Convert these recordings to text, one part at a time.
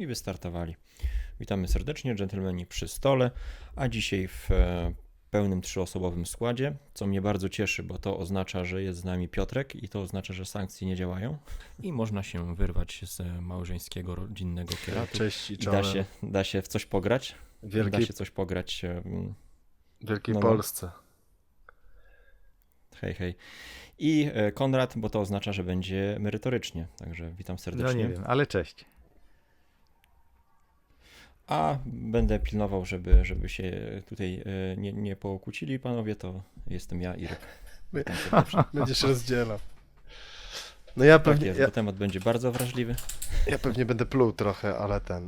i wystartowali. Witamy serdecznie, dżentelmeni przy stole, a dzisiaj w pełnym trzyosobowym składzie, co mnie bardzo cieszy, bo to oznacza, że jest z nami Piotrek i to oznacza, że sankcje nie działają i można się wyrwać z małżeńskiego, rodzinnego kieratu. Cześć i I czołem. da się w coś pograć. Da się coś pograć. Wielkiej Polsce. Hej, hej. I Konrad, bo to oznacza, że będzie merytorycznie, także witam serdecznie. No nie wiem, ale cześć. A będę pilnował, żeby się tutaj nie pokłócili panowie, to jestem ja, Irek. Będziesz rozdzielał. No ja pewnie, Tak jest, bo temat będzie bardzo wrażliwy. ja pewnie będę pluł trochę,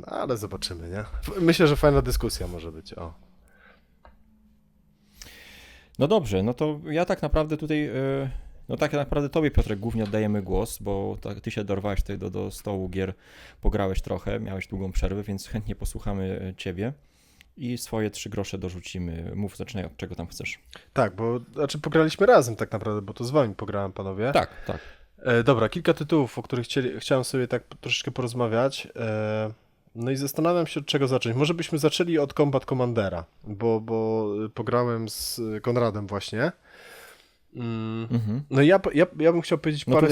ale zobaczymy, nie? Myślę, że fajna dyskusja może być, o. No dobrze, no to ja tak naprawdę tutaj, no tak naprawdę tobie, Piotrek, głównie oddajemy głos, bo ty się dorwałeś tutaj do stołu gier, pograłeś trochę, miałeś długą przerwę, więc chętnie posłuchamy ciebie i swoje 3 grosze dorzucimy. Mów, zaczynaj od czego tam chcesz. Tak, bo pograliśmy razem tak naprawdę, bo to z wami pograłem, panowie. Tak, tak. Dobra, kilka tytułów, o których chciałem sobie tak troszeczkę porozmawiać. No i zastanawiam się, od czego zacząć. Może byśmy zaczęli od Combat Commandera, bo pograłem z Konradem właśnie. No i ja bym chciał powiedzieć parę...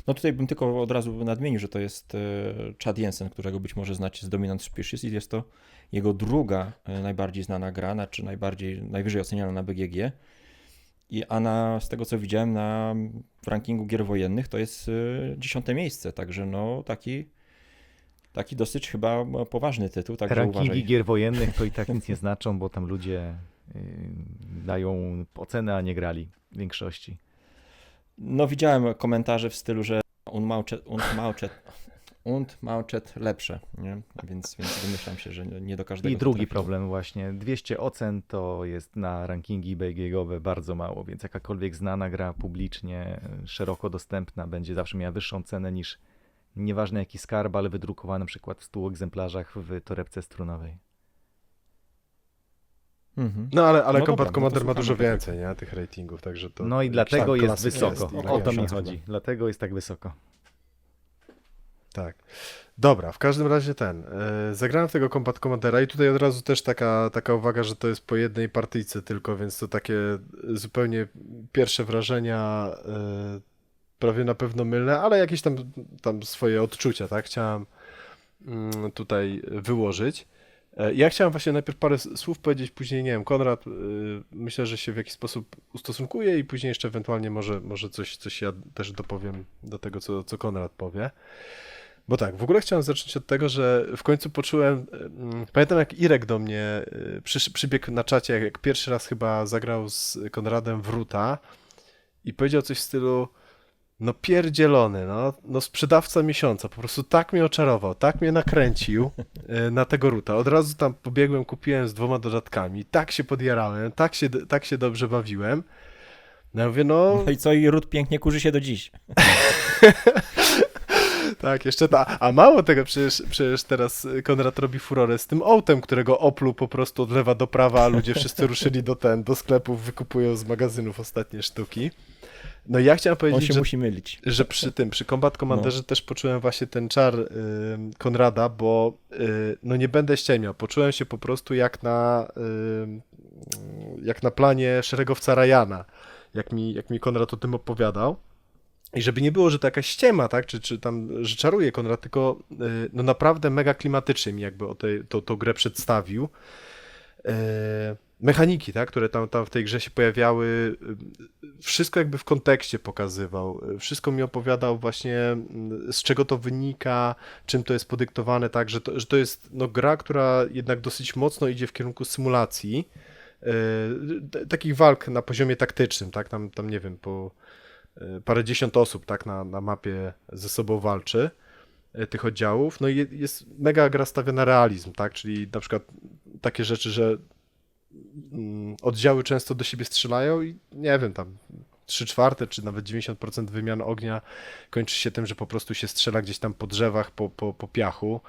No tutaj bym tylko od razu nadmienił, że to jest Chad Jensen, którego być może znacie z Dominant Species i jest to jego druga najbardziej znana gra, znaczy najwyżej oceniana na BGG. Z tego co widziałem w rankingu gier wojennych to jest 10. miejsce, także no taki dosyć chyba poważny tytuł. Także rankingi uważaj. gier wojennych to i tak nic nie znaczą, bo tam ludzie dają ocenę, a nie grali w większości. No widziałem komentarze w stylu, że und Mauchet lepsze, nie? Więc domyślam się, że nie do każdego. I drugi trafiło. problem właśnie, 200 ocen to jest na rankingi BGG-owe bardzo mało, więc jakakolwiek znana gra publicznie, szeroko dostępna będzie zawsze miała wyższą cenę niż nieważne jaki skarb, ale wydrukowany na przykład w 100 egzemplarzach w torebce strunowej. No ale No Combat dobra, Commander to ma dużo słuchamy, więcej, nie? Tych ratingów, także to... No i dlatego jest klasyka wysoko, jest o to mi książka. chodzi, dlatego jest tak wysoko. Tak. Dobra, w każdym razie zagrałem w tego Combat Commandera i tutaj od razu też taka uwaga, że to jest po jednej partyjce tylko, więc to takie zupełnie pierwsze wrażenia prawie na pewno mylne, ale jakieś tam swoje odczucia, tak, chciałem tutaj wyłożyć. Ja chciałem właśnie najpierw parę słów powiedzieć, później nie wiem, Konrad myślę, że się w jakiś sposób ustosunkuje i później jeszcze ewentualnie może coś ja też dopowiem do tego, co Konrad powie. Bo tak, w ogóle chciałem zacząć od tego, że w końcu poczułem, pamiętam jak Irek do mnie przybiegł na czacie, jak pierwszy raz chyba zagrał z Konradem w Ruta i powiedział coś w stylu, no pierdzielony, no sprzedawca miesiąca, po prostu tak mnie oczarował, tak mnie nakręcił na tego Ruta. Od razu tam pobiegłem, kupiłem z 2 dodatkami, tak się podjarałem, tak się dobrze bawiłem. No ja mówię, No i co, i Ród pięknie kurzy się do dziś. Tak, jeszcze a mało tego, przecież teraz Konrad robi furorę z tym ołtem, którego opluł po prostu od lewa do prawa, a ludzie wszyscy ruszyli do sklepów, wykupują z magazynów ostatnie sztuki. No i ja chciałem powiedzieć, On się musi mylić. że przy Combat Commanderze też poczułem właśnie ten czar Konrada, bo no nie będę ściemniał, poczułem się po prostu jak na planie szeregowca Ryana, jak mi Konrad o tym opowiadał. I żeby nie było, że to jakaś ściema, tak, czy tam, że czaruje Konrad, tylko no naprawdę mega klimatycznie mi jakby tą grę przedstawił. Mechaniki, tak, które tam w tej grze się pojawiały, wszystko jakby w kontekście pokazywał, wszystko mi opowiadał właśnie, z czego to wynika, czym to jest podyktowane, tak, że to jest no, gra, która jednak dosyć mocno idzie w kierunku symulacji, takich walk na poziomie taktycznym, tak, tam nie wiem, po parędziesiąt osób tak na mapie ze sobą walczy, tych oddziałów, no i jest mega gra stawia na realizm, tak, czyli na przykład takie rzeczy, że oddziały często do siebie strzelają i nie wiem, tam 3/4 czy nawet 90% wymian ognia kończy się tym, że po prostu się strzela gdzieś tam po drzewach, po piachu,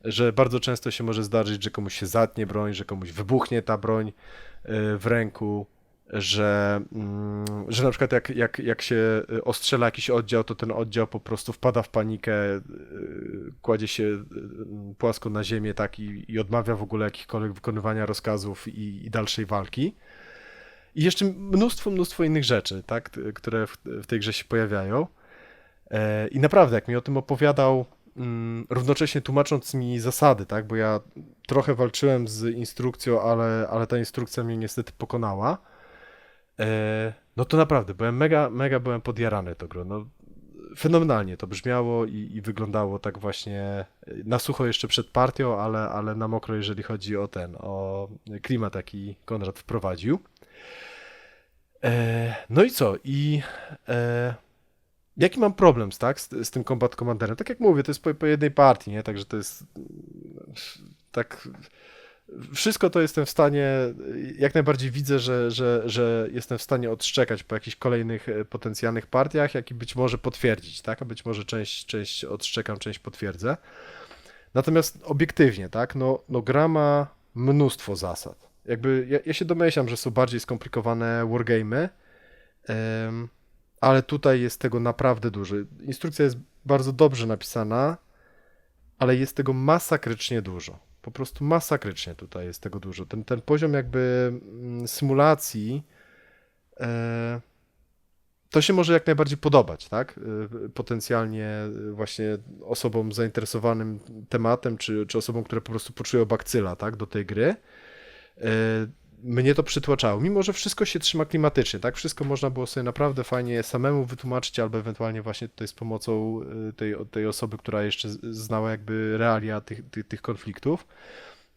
że bardzo często się może zdarzyć, że komuś się zatnie broń, że komuś wybuchnie ta broń w ręku. że na przykład jak się ostrzela jakiś oddział, to ten oddział po prostu wpada w panikę, kładzie się płasko na ziemię, tak, i odmawia w ogóle jakichkolwiek wykonywania rozkazów i dalszej walki. I jeszcze mnóstwo innych rzeczy, tak, które w tej grze się pojawiają. I naprawdę, jak mi o tym opowiadał, równocześnie tłumacząc mi zasady, tak, bo ja trochę walczyłem z instrukcją, ale ta instrukcja mnie niestety pokonała, no to naprawdę, byłem mega byłem podjarany tą grą. No, fenomenalnie to brzmiało i wyglądało tak właśnie na sucho jeszcze przed partią, ale na mokro, jeżeli chodzi o klimat, jaki Konrad wprowadził. No i co? Jaki mam problem z tym Combat Commanderem? Tak jak mówię, to jest po jednej partii, nie? Także to jest tak... Wszystko to jestem w stanie, jak najbardziej widzę, że jestem w stanie odszczekać po jakichś kolejnych potencjalnych partiach, jak i być może potwierdzić, tak? A być może część odszczekam, część potwierdzę. Natomiast obiektywnie, tak? No gra ma mnóstwo zasad. Jakby ja się domyślam, że są bardziej skomplikowane wargamy, ale tutaj jest tego naprawdę dużo. Instrukcja jest bardzo dobrze napisana, ale jest tego masakrycznie dużo. Po prostu masakrycznie tutaj jest tego dużo. Ten poziom jakby symulacji to się może jak najbardziej podobać, tak? Potencjalnie właśnie osobom zainteresowanym tematem, czy osobom, które po prostu poczują bakcyla, tak? Do tej gry. Mnie to przytłaczało, mimo że wszystko się trzyma klimatycznie, tak? Wszystko można było sobie naprawdę fajnie samemu wytłumaczyć, albo ewentualnie właśnie tutaj z pomocą tej osoby, która jeszcze znała jakby realia tych konfliktów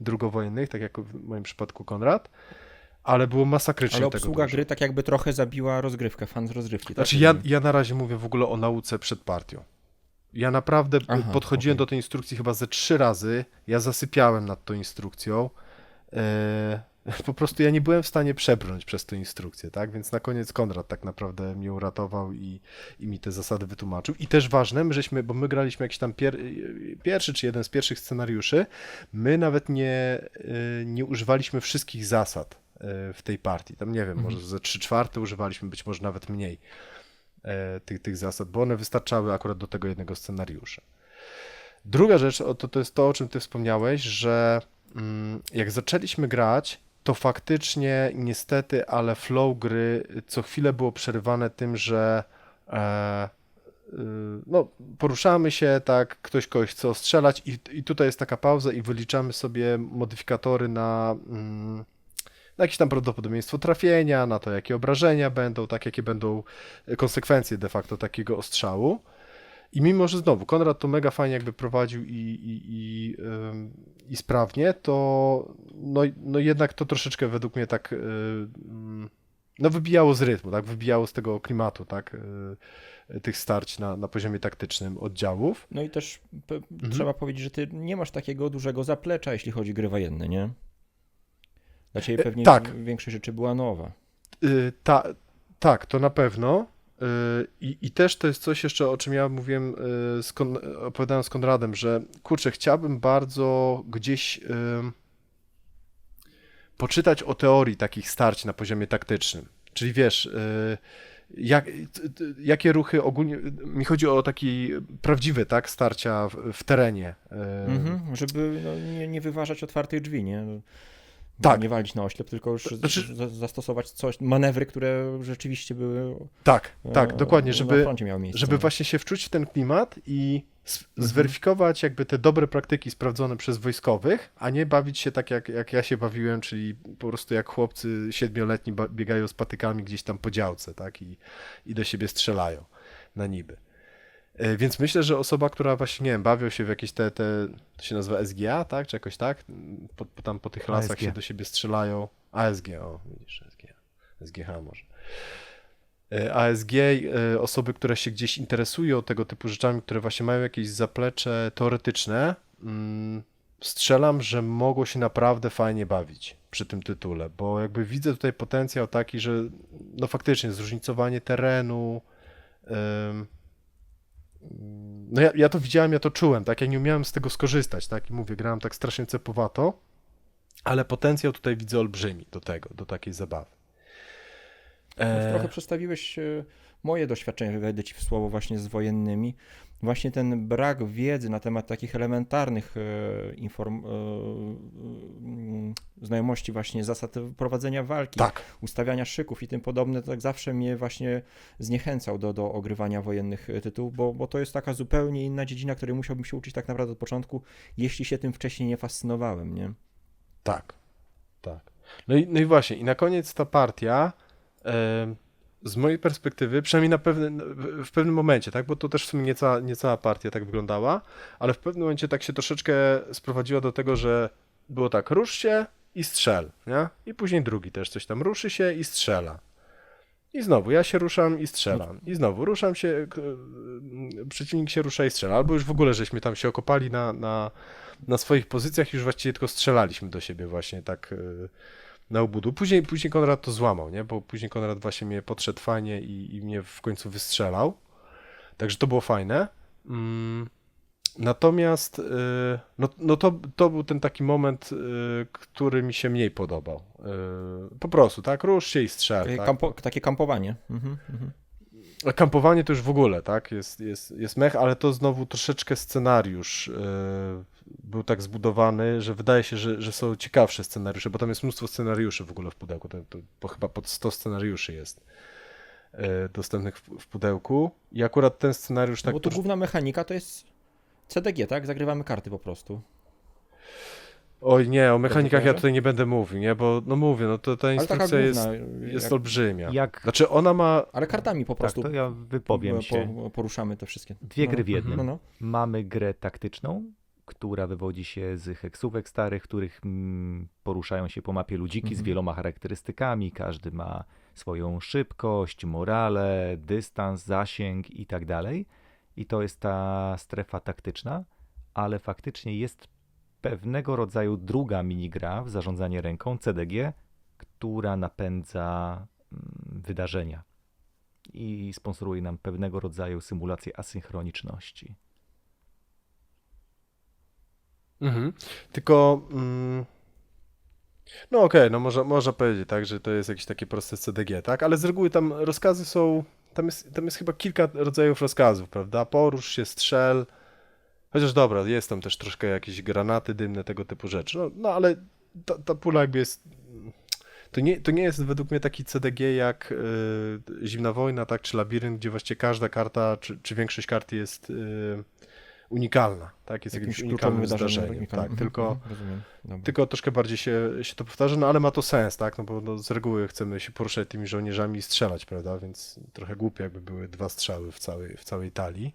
drugowojennych, tak jak w moim przypadku Konrad, ale było masakrycznie Ale tego obsługa dużo. gry tak jakby trochę zabiła rozgrywkę, fan z rozrywki. Tak? Znaczy ja na razie mówię w ogóle o nauce przed partią. Ja naprawdę podchodziłem do tej instrukcji chyba ze 3 razy, ja zasypiałem nad tą instrukcją, po prostu ja nie byłem w stanie przebrnąć przez tę instrukcję, tak? Więc na koniec Konrad tak naprawdę mnie uratował i mi te zasady wytłumaczył. I też ważne, bo my graliśmy jakiś tam pierwszy czy jeden z pierwszych scenariuszy, my nawet nie używaliśmy wszystkich zasad w tej partii. Tam nie wiem, może ze 3/4 używaliśmy, być może nawet mniej tych zasad, bo one wystarczały akurat do tego jednego scenariusza. Druga rzecz to jest to, o czym ty wspomniałeś, że jak zaczęliśmy grać, to faktycznie niestety, ale flow gry co chwilę było przerywane tym, że no, poruszamy się, tak, ktoś kogoś chce ostrzelać i tutaj jest taka pauza i wyliczamy sobie modyfikatory na jakieś tam prawdopodobieństwo trafienia, na to, jakie obrażenia będą, tak, jakie będą konsekwencje de facto takiego ostrzału. I mimo, że znowu Konrad to mega fajnie jakby prowadził i sprawnie, to no jednak to troszeczkę według mnie tak no wybijało z rytmu, tak, wybijało z tego klimatu, tak, tych starć na poziomie taktycznym oddziałów. No i też trzeba powiedzieć, że ty nie masz takiego dużego zaplecza, jeśli chodzi o gry wojenne, nie? Dla ciebie pewnie większość rzeczy była nowa. Tak, to na pewno. I też to jest coś jeszcze, o czym ja mówiłem, opowiadałem z Konradem, że kurczę, chciałbym bardzo gdzieś poczytać o teorii takich starć na poziomie taktycznym. Czyli wiesz, jakie ruchy ogólnie, mi chodzi o takie prawdziwe, tak, starcia w terenie. Żeby nie wyważać otwartych drzwi, nie? Tak. Nie walić na oślep, tylko już zastosować manewry, które rzeczywiście były tak, dokładnie, na froncie miały miejsce. Żeby właśnie się wczuć w ten klimat i zweryfikować jakby te dobre praktyki sprawdzone przez wojskowych, a nie bawić się tak jak ja się bawiłem, czyli po prostu jak chłopcy 7-letni biegają z patykami gdzieś tam po działce, tak, i do siebie strzelają na niby. Więc myślę, że osoba, która właśnie, nie wiem, bawią się w jakieś to się nazywa SGA, tak, czy jakoś tak, tam po tych lasach się do siebie strzelają. ASG, o, widzisz, SGH może. ASG, osoby, które się gdzieś interesują tego typu rzeczami, które właśnie mają jakieś zaplecze teoretyczne, strzelam, że mogło się naprawdę fajnie bawić przy tym tytule, bo jakby widzę tutaj potencjał taki, że no faktycznie zróżnicowanie terenu, no ja to widziałem, ja to czułem, tak, ja nie umiałem z tego skorzystać, tak, i mówię, grałem tak strasznie cepowato, ale potencjał tutaj widzę olbrzymi do takiej zabawy. Trochę przedstawiłeś moje doświadczenia, wejdę ci w słowo właśnie z wojennymi. Właśnie ten brak wiedzy na temat takich elementarnych znajomości właśnie zasad prowadzenia walki, Tak. ustawiania szyków i tym podobne, tak zawsze mnie właśnie zniechęcał do ogrywania wojennych tytułów, bo to jest taka zupełnie inna dziedzina, której musiałbym się uczyć tak naprawdę od początku, jeśli się tym wcześniej nie fascynowałem, nie? Tak, tak. No i właśnie, i na koniec ta partia, z mojej perspektywy, przynajmniej w pewnym momencie, tak, bo to też w sumie nie cała partia tak wyglądała, ale w pewnym momencie tak się troszeczkę sprowadziła do tego, że było tak, rusz się i strzel, nie? I później drugi też coś tam, ruszy się i strzela. I znowu, ja się ruszam i strzelam. I znowu, ruszam się, przeciwnik się rusza i strzela. Albo już w ogóle, żeśmy tam się okopali na swoich pozycjach i już właściwie tylko strzelaliśmy do siebie właśnie tak na ubudu. Później Konrad to złamał, nie? Bo później Konrad właśnie mnie podszedł fajnie i mnie w końcu wystrzelał. Także to było fajne. Natomiast to był ten taki moment, który mi się mniej podobał. Po prostu, tak? Rusz się i strzel. Tak? Takie kampowanie. A kampowanie to już w ogóle, tak? Jest mech, ale to znowu troszeczkę scenariusz był tak zbudowany, że wydaje się, że są ciekawsze scenariusze, bo tam jest mnóstwo scenariuszy w ogóle w pudełku. To chyba pod 100 scenariuszy jest dostępnych w pudełku. I akurat ten scenariusz tak... Bo tu główna mechanika to jest CDG, tak? Zagrywamy karty po prostu. Oj nie, o mechanikach ja tutaj nie będę mówił, nie? Bo no mówię, no to ta instrukcja jest olbrzymia. Znaczy ona ma... Ale kartami po prostu. Tak, to ja wypowiem się. Poruszamy te wszystkie. Dwie gry w jednym. No. Mamy grę taktyczną, która wywodzi się z heksówek starych, których poruszają się po mapie ludziki z wieloma charakterystykami. Każdy ma swoją szybkość, morale, dystans, zasięg i tak dalej. I to jest ta strefa taktyczna, ale faktycznie jest pewnego rodzaju druga minigra w zarządzanie ręką, CDG, która napędza wydarzenia i sponsoruje nam pewnego rodzaju symulację asynchroniczności. Tylko no okej, no można powiedzieć tak, że to jest jakieś takie proste CDG, tak? Ale z reguły tam rozkazy są, tam jest chyba kilka rodzajów rozkazów, prawda? Porusz się, strzel. Chociaż dobra, jest tam też troszkę jakieś granaty dymne, tego typu rzeczy. No ale ta pula jakby jest... To nie jest według mnie taki CDG jak Zimna Wojna, tak, czy Labirynt, gdzie właściwie każda karta, czy większość kart jest unikalna, tak? Jest jakimś unikalnym zdarzeniem. Tak, tylko troszkę bardziej się to powtarza, no ale ma to sens, tak? No bo no, z reguły chcemy się poruszać tymi żołnierzami i strzelać, prawda? Więc trochę głupie jakby były dwa strzały w całej talii.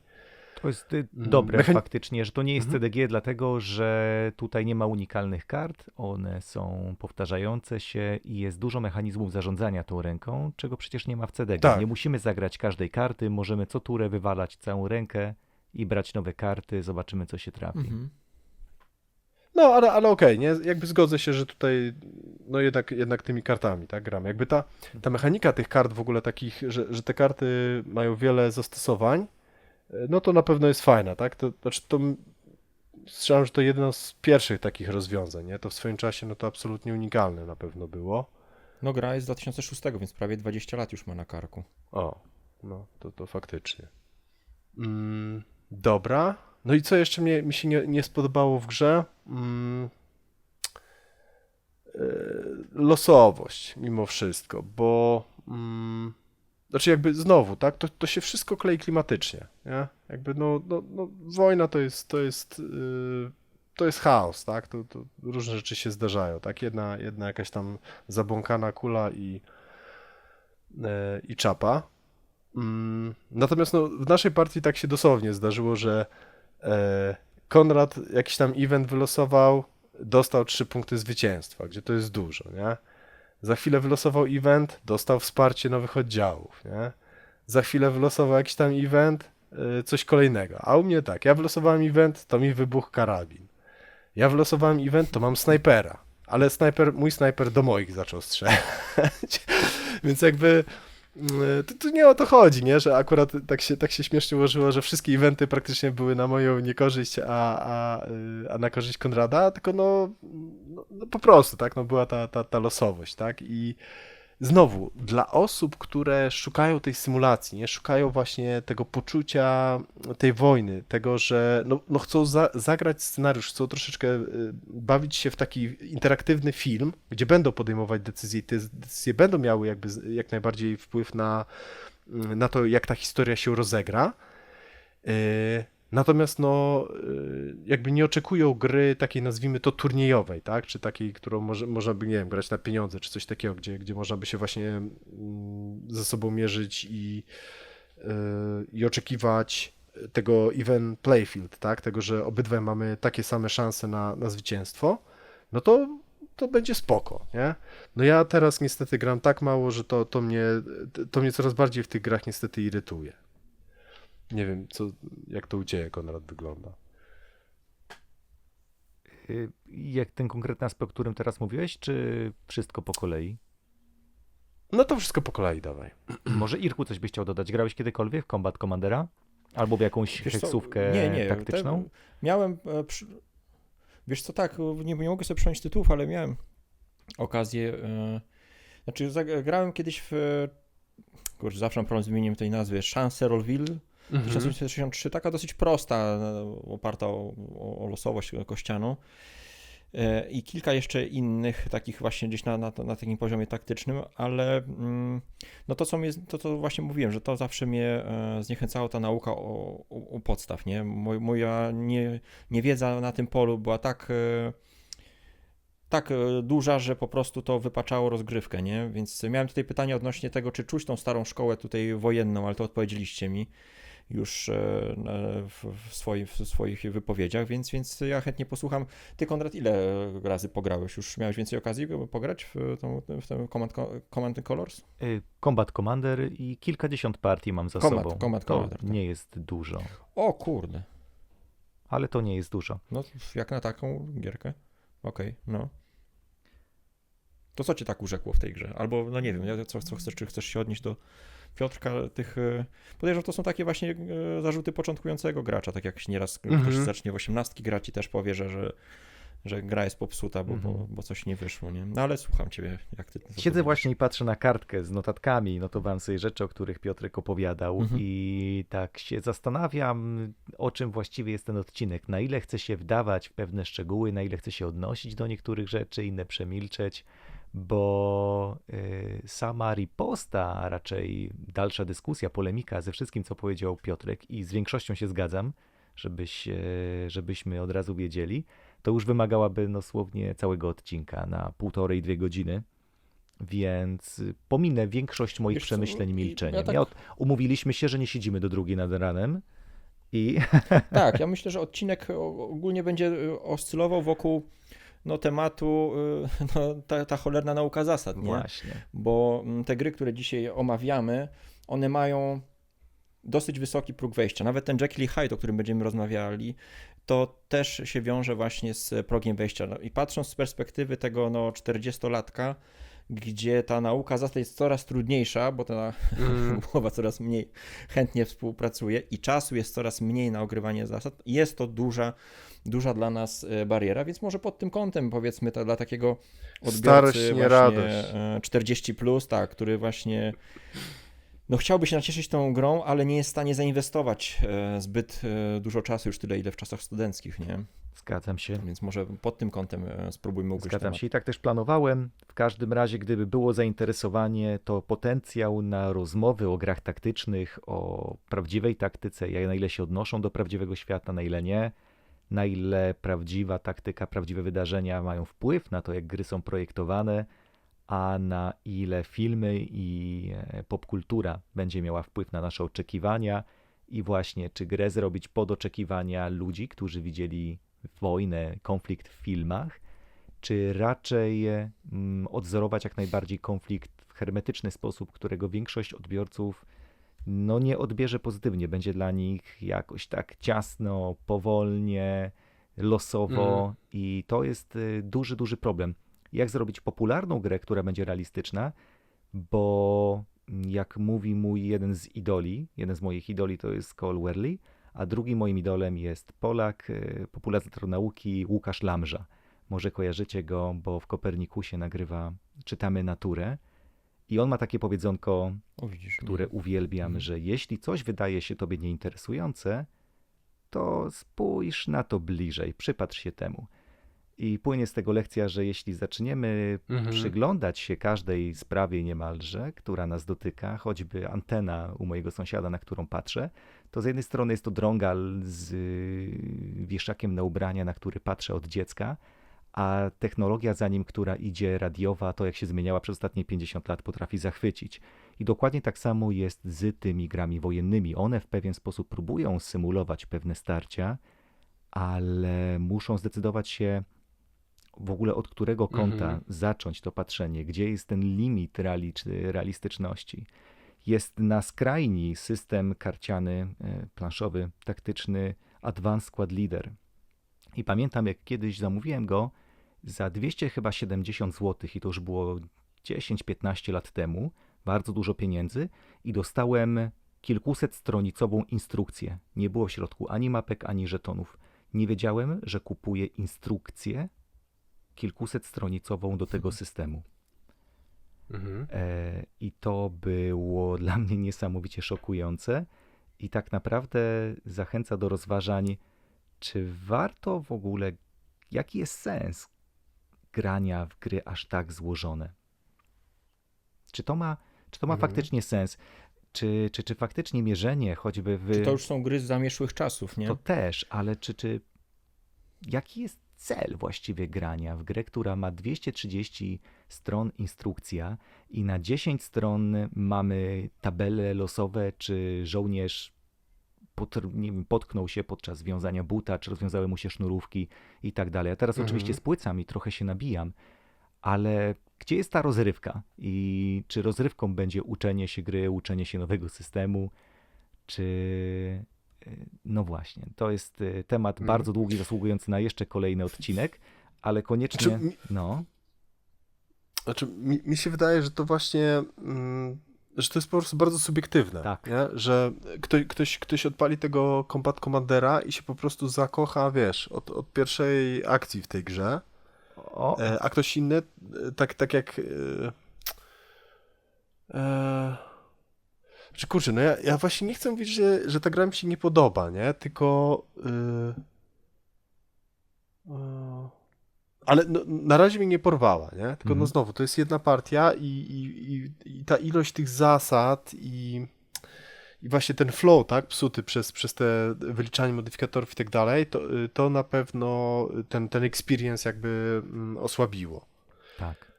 To jest dobre faktycznie, że to nie jest CDG, dlatego że tutaj nie ma unikalnych kart, one są powtarzające się i jest dużo mechanizmów zarządzania tą ręką, czego przecież nie ma w CDG. Tak. Nie musimy zagrać każdej karty, możemy co turę wywalać całą rękę i brać nowe karty, zobaczymy co się trafi. No, ale okej, nie? Jakby zgodzę się, że tutaj no jednak tymi kartami, tak, gramy. Jakby ta mechanika tych kart w ogóle takich, że te karty mają wiele zastosowań, no to na pewno jest fajna, tak? To znaczy strzelam, że to jedno z pierwszych takich rozwiązań, nie? To w swoim czasie, no to absolutnie unikalne na pewno było. No gra jest z 2006, więc prawie 20 lat już ma na karku. O, no to faktycznie. Dobra. No i co jeszcze mi się nie spodobało w grze? Losowość mimo wszystko, bo znaczy jakby znowu, tak, to się wszystko klei klimatycznie, nie? Jakby no wojna to jest chaos, tak? To różne rzeczy się zdarzają, tak? Jedna jakaś tam zabłąkana kula i czapa. Natomiast no, w naszej partii tak się dosłownie zdarzyło, że Konrad jakiś tam event wylosował, dostał 3 punkty zwycięstwa, gdzie to jest dużo, nie? Za chwilę wylosował event, dostał wsparcie nowych oddziałów, nie? Za chwilę wylosował jakiś tam event, coś kolejnego. A u mnie tak, ja wylosowałem event, to mi wybuchł karabin. Ja wylosowałem event, to mam snajpera. Ale mój snajper do moich zaczął strzelać. Więc jakby tu nie o to chodzi, nie? Że akurat tak się śmiesznie ułożyło, że wszystkie eventy praktycznie były na moją niekorzyść, a na korzyść Konrada, tylko no po prostu, tak? No była ta losowość, tak? I znowu, dla osób, które szukają tej symulacji, nie szukają właśnie tego poczucia tej wojny, tego, że no chcą zagrać scenariusz, chcą troszeczkę bawić się w taki interaktywny film, gdzie będą podejmować decyzje i te decyzje będą miały jakby jak najbardziej wpływ na to, jak ta historia się rozegra. Natomiast jakby nie oczekują gry takiej, nazwijmy to, turniejowej, tak? Czy takiej, którą można by, nie wiem, grać na pieniądze, czy coś takiego, gdzie można by się właśnie ze sobą mierzyć i oczekiwać tego even playfield, tak? Tego, że obydwaj mamy takie same szanse na zwycięstwo, no to będzie spoko, nie? No ja teraz niestety gram tak mało, że to mnie coraz bardziej w tych grach niestety irytuje. Nie wiem, jak to u Ciebie, Konrad, wygląda. Jak ten konkretny aspekt, o którym teraz mówiłeś, czy wszystko po kolei? No to wszystko po kolei dawaj. Może Irku coś byś chciał dodać? Grałeś kiedykolwiek w Combat Commandera? Albo w jakąś Wiesz co, heksówkę nie, taktyczną? Miałem, wiesz co, tak, nie mogę sobie przypomnieć tytułów, ale miałem okazję, znaczy grałem kiedyś kurczę, zawsze mam problem z wymienieniem tej nazwy, Chancerolville 1963, taka dosyć prosta, oparta o losowość kościaną. I kilka jeszcze innych, takich właśnie gdzieś na takim poziomie taktycznym, ale no to co właśnie mówiłem, że to zawsze mnie zniechęcało, ta nauka o podstaw, nie? Moja niewiedza na tym polu była tak duża, że po prostu to wypaczało rozgrywkę, nie? Więc miałem tutaj pytanie odnośnie tego, czy czuć tą starą szkołę tutaj wojenną, ale to odpowiedzieliście mi już w swoich wypowiedziach, więc ja chętnie posłucham. Ty, Konrad, ile razy pograłeś? Już miałeś więcej okazji pograć w ten Command and Colors? Combat Commander i kilkadziesiąt partii mam za sobą. Combat To Commander, tak. nie jest dużo, O kurde, ale to nie jest dużo. no jak na taką gierkę? Okej, no. To co cię tak urzekło w tej grze? Albo, no nie wiem, co chcesz, czy chcesz się odnieść do Piotrka, tych... Podejrzewam, że to są takie właśnie zarzuty początkującego gracza, tak jak nieraz ktoś zacznie w 18 grać i też powie, że gra jest popsuta, bo coś nie wyszło, nie? No ale słucham ciebie, jak ty... Siedzę właśnie i patrzę na kartkę z notatkami, notowałem sobie rzeczy, o których Piotrek opowiadał i tak się zastanawiam, o czym właściwie jest ten odcinek, na ile chcę się wdawać w pewne szczegóły, na ile chcę się odnosić do niektórych rzeczy, inne przemilczeć, bo sama riposta, a raczej dalsza dyskusja, polemika ze wszystkim, co powiedział Piotrek i z większością się zgadzam, żebyśmy od razu wiedzieli, to już wymagałaby dosłownie całego odcinka na 1,5–2 godziny, więc pominę większość moich Wiesz co, przemyśleń ja milczeniem. tak- Umówiliśmy się, że nie siedzimy do 2 nad ranem i Tak, ja myślę, że odcinek ogólnie będzie oscylował wokół tematu, ta cholerna nauka zasad, nie? właśnie. Bo te gry, które dzisiaj omawiamy, one mają dosyć wysoki próg wejścia. Nawet ten Jekyll i Hyde, o którym będziemy rozmawiali, to też się wiąże właśnie z progiem wejścia. No i patrząc z perspektywy tego 40-latka, gdzie ta nauka zasad jest coraz trudniejsza, bo ta głowa coraz mniej chętnie współpracuje i czasu jest coraz mniej na ogrywanie zasad, jest to duża dla nas bariera, więc może pod tym kątem, powiedzmy, to dla takiego odbiorcy Starość, nie właśnie radość. 40+, tak, który właśnie chciałby się nacieszyć tą grą, ale nie jest w stanie zainwestować zbyt dużo czasu, już tyle, ile w czasach studenckich, nie? Zgadzam się. Więc może pod tym kątem spróbujmy ugryźć Zgadzam temat. się i tak też planowałem. W każdym razie, gdyby było zainteresowanie, to potencjał na rozmowy o grach taktycznych, o prawdziwej taktyce, na ile się odnoszą do prawdziwego świata, na ile nie, na ile prawdziwa taktyka, prawdziwe wydarzenia mają wpływ na to, jak gry są projektowane, a na ile filmy i popkultura będzie miała wpływ na nasze oczekiwania i właśnie, czy grę zrobić pod oczekiwania ludzi, którzy widzieli wojnę, konflikt w filmach, czy raczej odzorować jak najbardziej konflikt w hermetyczny sposób, którego większość odbiorców nie odbierze pozytywnie. Będzie dla nich jakoś tak ciasno, powolnie, losowo i to jest duży, duży problem. Jak zrobić popularną grę, która będzie realistyczna, bo jak mówi mój jeden z moich idoli to jest Cole Wehrli, a drugim moim idolem jest Polak, popularyzator nauki Łukasz Lamża. Może kojarzycie go, bo w Kopernikusie nagrywa Czytamy naturę I on ma takie powiedzonko, O, widzisz. które uwielbiam, że jeśli coś wydaje się tobie nieinteresujące, to spójrz na to bliżej, przypatrz się temu. I płynie z tego lekcja, że jeśli zaczniemy przyglądać się każdej sprawie niemalże, która nas dotyka, choćby antena u mojego sąsiada, na którą patrzę, to z jednej strony jest to drągal z wieszakiem na ubrania, na który patrzę od dziecka, a technologia za nim, która idzie radiowa, to jak się zmieniała przez ostatnie 50 lat, potrafi zachwycić. I dokładnie tak samo jest z tymi grami wojennymi. One w pewien sposób próbują symulować pewne starcia, ale muszą zdecydować się w ogóle od którego kąta zacząć to patrzenie, gdzie jest ten limit realistyczności. Jest na skrajni system karciany, planszowy, taktyczny Advanced Squad Leader. I pamiętam, jak kiedyś zamówiłem go za 270 zł i to już było 10-15 lat temu, bardzo dużo pieniędzy i dostałem kilkusetstronicową instrukcję. Nie było w środku ani mapek, ani żetonów. Nie wiedziałem, że kupuję instrukcję kilkusetstronicową do tego systemu. I to było dla mnie niesamowicie szokujące i tak naprawdę zachęca do rozważań, czy warto w ogóle, jaki jest sens grania w gry aż tak złożone? Czy to ma faktycznie sens? Czy faktycznie mierzenie choćby w... Czy to już są gry z zamierzchłych czasów, nie? To też, ale jaki jest cel właściwie grania w grę, która ma 230 stron instrukcja i na 10 stron mamy tabele losowe, czy żołnierz potknął się podczas wiązania buta, czy rozwiązały mu się sznurówki i tak dalej. Ja teraz oczywiście spłycam i trochę się nabijam, ale gdzie jest ta rozrywka? I czy rozrywką będzie uczenie się gry, uczenie się nowego systemu, czy... No właśnie, to jest temat bardzo długi, zasługujący na jeszcze kolejny odcinek, ale koniecznie, mi się wydaje, że to właśnie, że to jest po prostu bardzo subiektywne, Tak. nie? Że ktoś odpali tego Combat Commandera i się po prostu zakocha, wiesz, od pierwszej akcji w tej grze, a ktoś inny, tak jak... Czy kurczę, no ja właśnie nie chcę mówić, że ta gra mi się nie podoba, nie? Tylko... ale no, na razie mnie nie porwała, nie? Tylko no znowu, to jest jedna partia i ta ilość tych zasad i właśnie ten flow, tak, psuty przez te wyliczanie modyfikatorów i tak dalej, to na pewno ten experience jakby osłabiło. Tak.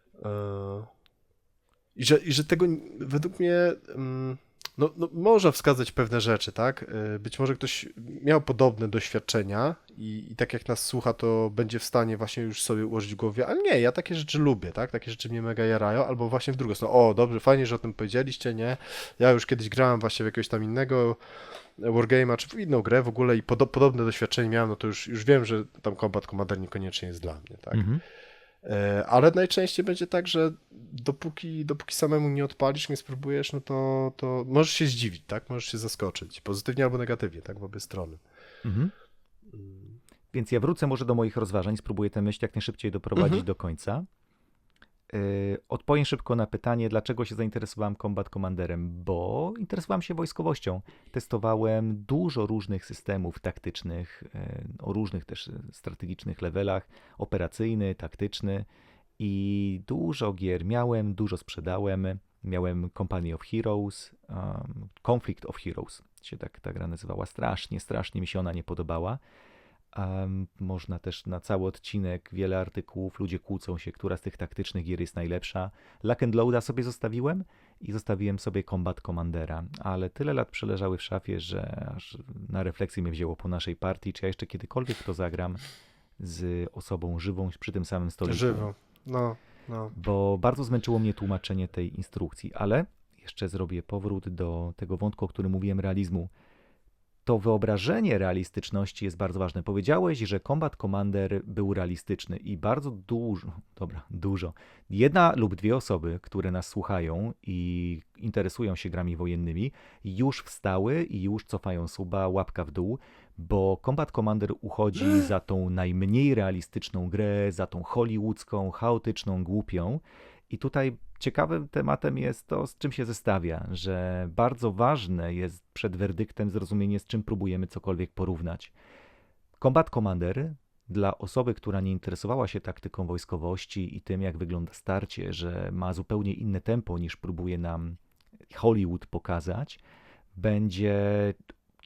I że tego według mnie... No, można wskazać pewne rzeczy, tak? Być może ktoś miał podobne doświadczenia i tak jak nas słucha, to będzie w stanie właśnie już sobie ułożyć w głowie, ale nie, ja takie rzeczy lubię, tak? Takie rzeczy mnie mega jarają, albo właśnie w drugą stronę, o, dobrze, fajnie, że o tym powiedzieliście, nie? Ja już kiedyś grałem właśnie w jakiegoś tam innego Wargame'a, czy w inną grę w ogóle i podobne doświadczenie miałem, no to już wiem, że tam Combat Commander niekoniecznie jest dla mnie, tak? Ale najczęściej będzie tak, że dopóki samemu nie odpalisz, nie spróbujesz, no to możesz się zdziwić, tak? Możesz się zaskoczyć, pozytywnie albo negatywnie, tak? W obie strony. Więc ja wrócę może do moich rozważań, spróbuję tę myśl jak najszybciej doprowadzić do końca. Odpowiem szybko na pytanie, dlaczego się zainteresowałem Combat Commanderem, bo interesowałem się wojskowością. Testowałem dużo różnych systemów taktycznych, o różnych też strategicznych levelach, operacyjny, taktyczny i dużo gier miałem, dużo sprzedałem. Miałem Company of Heroes, Conflict of Heroes się ta gra nazywała. Strasznie mi się ona nie podobała. Można też na cały odcinek, wiele artykułów, ludzie kłócą się, która z tych taktycznych gier jest najlepsza. Lock and Loada sobie zostawiłem i zostawiłem sobie Combat Commandera, ale tyle lat przeleżały w szafie, że aż na refleksję mnie wzięło po naszej partii, czy ja jeszcze kiedykolwiek to zagram z osobą żywą przy tym samym stoliku. Żywo, no. Bo bardzo zmęczyło mnie tłumaczenie tej instrukcji, ale jeszcze zrobię powrót do tego wątku, o którym mówiłem, realizmu. To wyobrażenie realistyczności jest bardzo ważne. Powiedziałeś, że Combat Commander był realistyczny i bardzo dużo. Jedna lub dwie osoby, które nas słuchają i interesują się grami wojennymi, już wstały i już cofają suba, łapka w dół, bo Combat Commander uchodzi za tą najmniej realistyczną grę, za tą hollywoodzką, chaotyczną, głupią I tutaj ciekawym tematem jest to, z czym się zestawia, że bardzo ważne jest przed werdyktem zrozumienie, z czym próbujemy cokolwiek porównać. Combat Commander dla osoby, która nie interesowała się taktyką wojskowości i tym, jak wygląda starcie, że ma zupełnie inne tempo niż próbuje nam Hollywood pokazać, będzie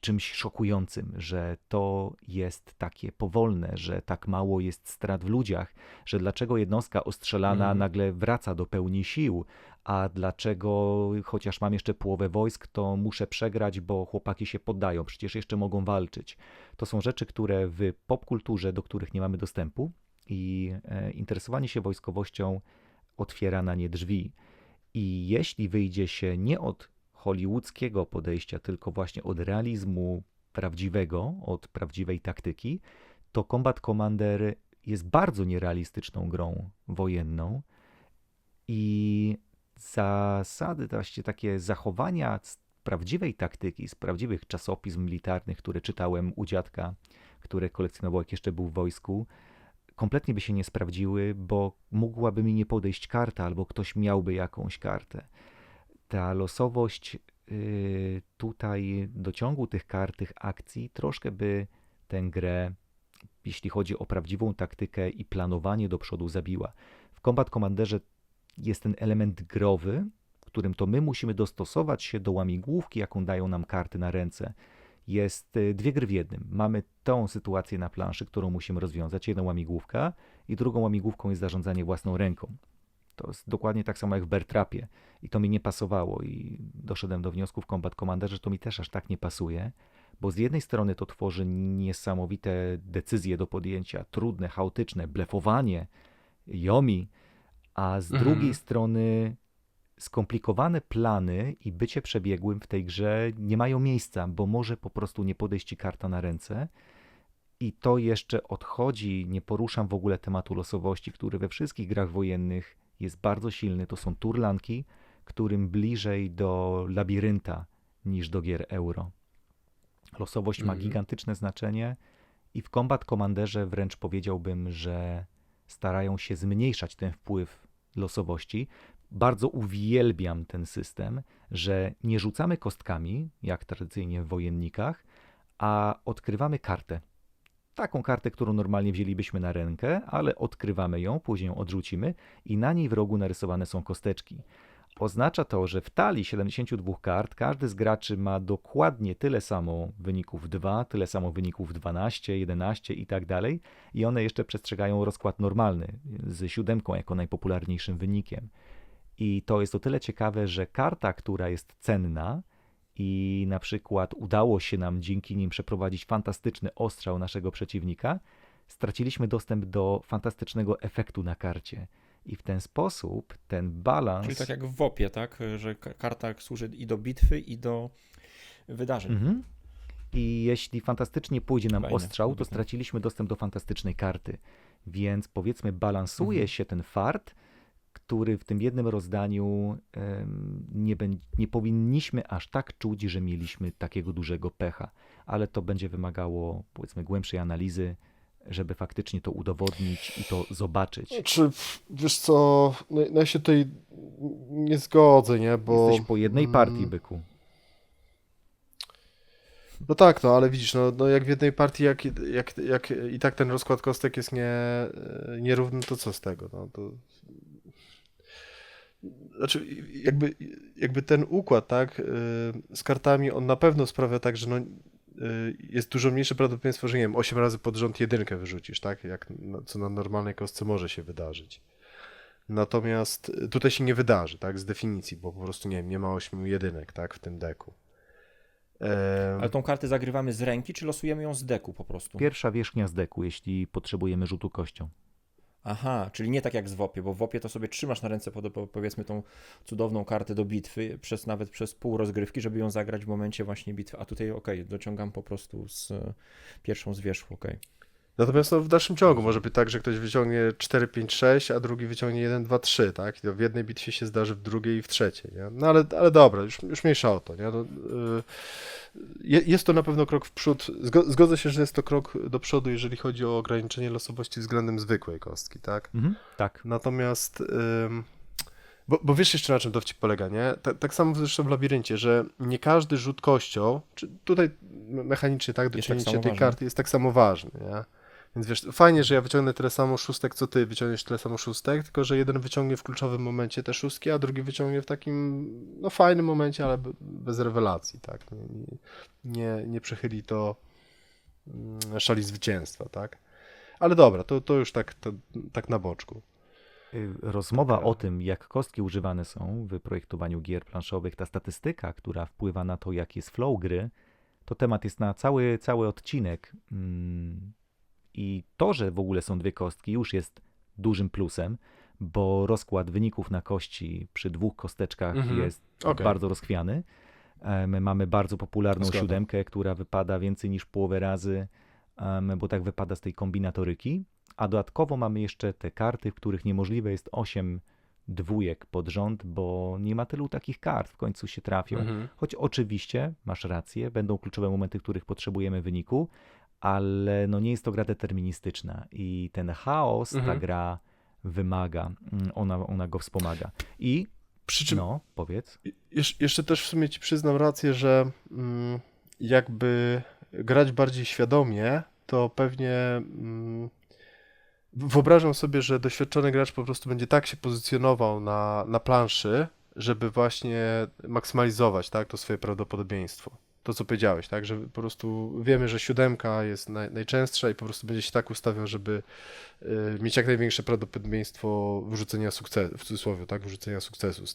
czymś szokującym, że to jest takie powolne, że tak mało jest strat w ludziach, że dlaczego jednostka ostrzelana nagle wraca do pełni sił, a dlaczego chociaż mam jeszcze połowę wojsk, to muszę przegrać, bo chłopaki się poddają, przecież jeszcze mogą walczyć. To są rzeczy, które w popkulturze, do których nie mamy dostępu i interesowanie się wojskowością otwiera na nie drzwi. I jeśli wyjdzie się nie od hollywoodzkiego podejścia, tylko właśnie od realizmu prawdziwego, od prawdziwej taktyki, to Combat Commander jest bardzo nierealistyczną grą wojenną i zasady, właśnie takie zachowania z prawdziwej taktyki, z prawdziwych czasopism militarnych, które czytałem u dziadka, które kolekcjonował jak jeszcze był w wojsku, kompletnie by się nie sprawdziły, bo mogłaby mi nie podejść karta, albo ktoś miałby jakąś kartę. Ta losowość tutaj dociągu tych kart, tych akcji, troszkę by tę grę, jeśli chodzi o prawdziwą taktykę i planowanie do przodu, zabiła. W Combat Commanderze jest ten element growy, w którym to my musimy dostosować się do łamigłówki, jaką dają nam karty na ręce. Jest dwie gry w jednym. Mamy tą sytuację na planszy, którą musimy rozwiązać, jedną łamigłówka i drugą łamigłówką jest zarządzanie własną ręką. To jest dokładnie tak samo jak w Bear Trapie i to mi nie pasowało i doszedłem do wniosku w Combat Commander, że to mi też aż tak nie pasuje, bo z jednej strony to tworzy niesamowite decyzje do podjęcia, trudne, chaotyczne, blefowanie, yomi, a z drugiej strony skomplikowane plany i bycie przebiegłym w tej grze nie mają miejsca, bo może po prostu nie podejść ci karta na ręce. I to jeszcze odchodzi, nie poruszam w ogóle tematu losowości, który we wszystkich grach wojennych jest bardzo silny. To są turlanki, którym bliżej do labirynta niż do gier euro. Losowość ma gigantyczne znaczenie i w Combat Commanderze wręcz powiedziałbym, że starają się zmniejszać ten wpływ losowości. Bardzo uwielbiam ten system, że nie rzucamy kostkami, jak tradycyjnie w wojennikach, a odkrywamy kartę. Taką kartę, którą normalnie wzięlibyśmy na rękę, ale odkrywamy ją, później ją odrzucimy i na niej w rogu narysowane są kosteczki. Oznacza to, że w talii 72 kart każdy z graczy ma dokładnie tyle samo wyników 2, tyle samo wyników 12, 11 i tak dalej i one jeszcze przestrzegają rozkład normalny z 7 jako najpopularniejszym wynikiem. I to jest o tyle ciekawe, że karta, która jest cenna i na przykład udało się nam dzięki nim przeprowadzić fantastyczny ostrzał naszego przeciwnika, straciliśmy dostęp do fantastycznego efektu na karcie. I w ten sposób ten balans... Czyli tak jak w WOP-ie, tak? Że karta służy i do bitwy, i do wydarzeń. I jeśli fantastycznie pójdzie nam Fajne, ostrzał, to wybitne. straciliśmy dostęp do fantastycznej karty. Więc powiedzmy balansuje się ten fart, który w tym jednym rozdaniu nie powinniśmy aż tak czuć, że mieliśmy takiego dużego pecha. Ale to będzie wymagało, powiedzmy, głębszej analizy, żeby faktycznie to udowodnić i to zobaczyć. Czy wiesz co, no ja się tutaj nie zgodzę, nie, bo... Jesteś po jednej partii, byku. No tak, no ale widzisz, no jak w jednej partii, jak i tak ten rozkład kostek jest nierówny, to co z tego, no to... Znaczy, jakby ten układ, tak, z kartami, on na pewno sprawia tak, że no, jest dużo mniejsze prawdopodobieństwo, że nie wiem, 8 razy pod rząd jedynkę wyrzucisz, tak, co na normalnej kostce może się wydarzyć. Natomiast tutaj się nie wydarzy, tak, z definicji, bo po prostu, nie wiem, nie ma 8 jedynek, tak, w tym deku. Ale tą kartę zagrywamy z ręki, czy losujemy ją z deku po prostu? Pierwsza wierzchnia z deku, jeśli potrzebujemy rzutu kością. Aha, czyli nie tak jak w WOP-ie, bo w WOP-ie to sobie trzymasz na ręce powiedzmy tą cudowną kartę do bitwy, nawet przez pół rozgrywki, żeby ją zagrać w momencie właśnie bitwy, a tutaj dociągam po prostu z pierwszą z wierzchu, Natomiast no, w dalszym ciągu może być tak, że ktoś wyciągnie 4, 5, 6, a drugi wyciągnie 1, 2, 3, tak? I to w jednej bitwie się zdarzy, w drugiej i w trzeciej, nie? No ale dobra, już mniejsza o to, nie? No, jest to na pewno krok w przód. Zgodzę się, że jest to krok do przodu, jeżeli chodzi o ograniczenie losowości względem zwykłej kostki, tak? Tak. Natomiast Bo wiesz jeszcze na czym dowcip polega, nie? Tak samo zresztą w labiryncie, że nie każdy rzut kością, czy tutaj mechanicznie tak, tak dociągnięcie samo tej ważny. karty jest tak samo ważny, nie? Więc wiesz, fajnie, że ja wyciągnę tyle samo szóstek, co ty wyciągniesz tyle samo szóstek, tylko że jeden wyciągnie w kluczowym momencie te szóstki, a drugi wyciągnie w takim, no fajnym momencie, ale bez rewelacji, tak? Nie przechyli to szali zwycięstwa, tak? Ale dobra, to już tak na boczku. Rozmowa o tym, jak kostki używane są w projektowaniu gier planszowych, ta statystyka, która wpływa na to, jaki jest flow gry, to temat jest na cały odcinek. I to, że w ogóle są dwie kostki, już jest dużym plusem, bo rozkład wyników na kości przy dwóch kosteczkach jest Okej. bardzo rozchwiany. My mamy bardzo popularną Zgoda. siódemkę, która wypada więcej niż połowę razy, bo tak wypada z tej kombinatoryki. A dodatkowo mamy jeszcze te karty, w których niemożliwe jest 8 dwójek pod rząd, bo nie ma tylu takich kart, w końcu się trafią. Choć oczywiście, masz rację, będą kluczowe momenty, w których potrzebujemy wyniku, ale no nie jest to gra deterministyczna i ten chaos ta gra wymaga, ona go wspomaga. I Przy czym no, powiedz. jeszcze też w sumie ci przyznam rację, że jakby grać bardziej świadomie, to pewnie wyobrażam sobie, że doświadczony gracz po prostu będzie tak się pozycjonował na planszy, żeby właśnie maksymalizować, tak, to swoje prawdopodobieństwo. To, co powiedziałeś, tak, że po prostu wiemy, że siódemka jest najczęstsza i po prostu będzie się tak ustawiał, żeby mieć jak największe prawdopodobieństwo wyrzucenia sukcesu, w cudzysłowie, tak, wyrzucenia sukcesu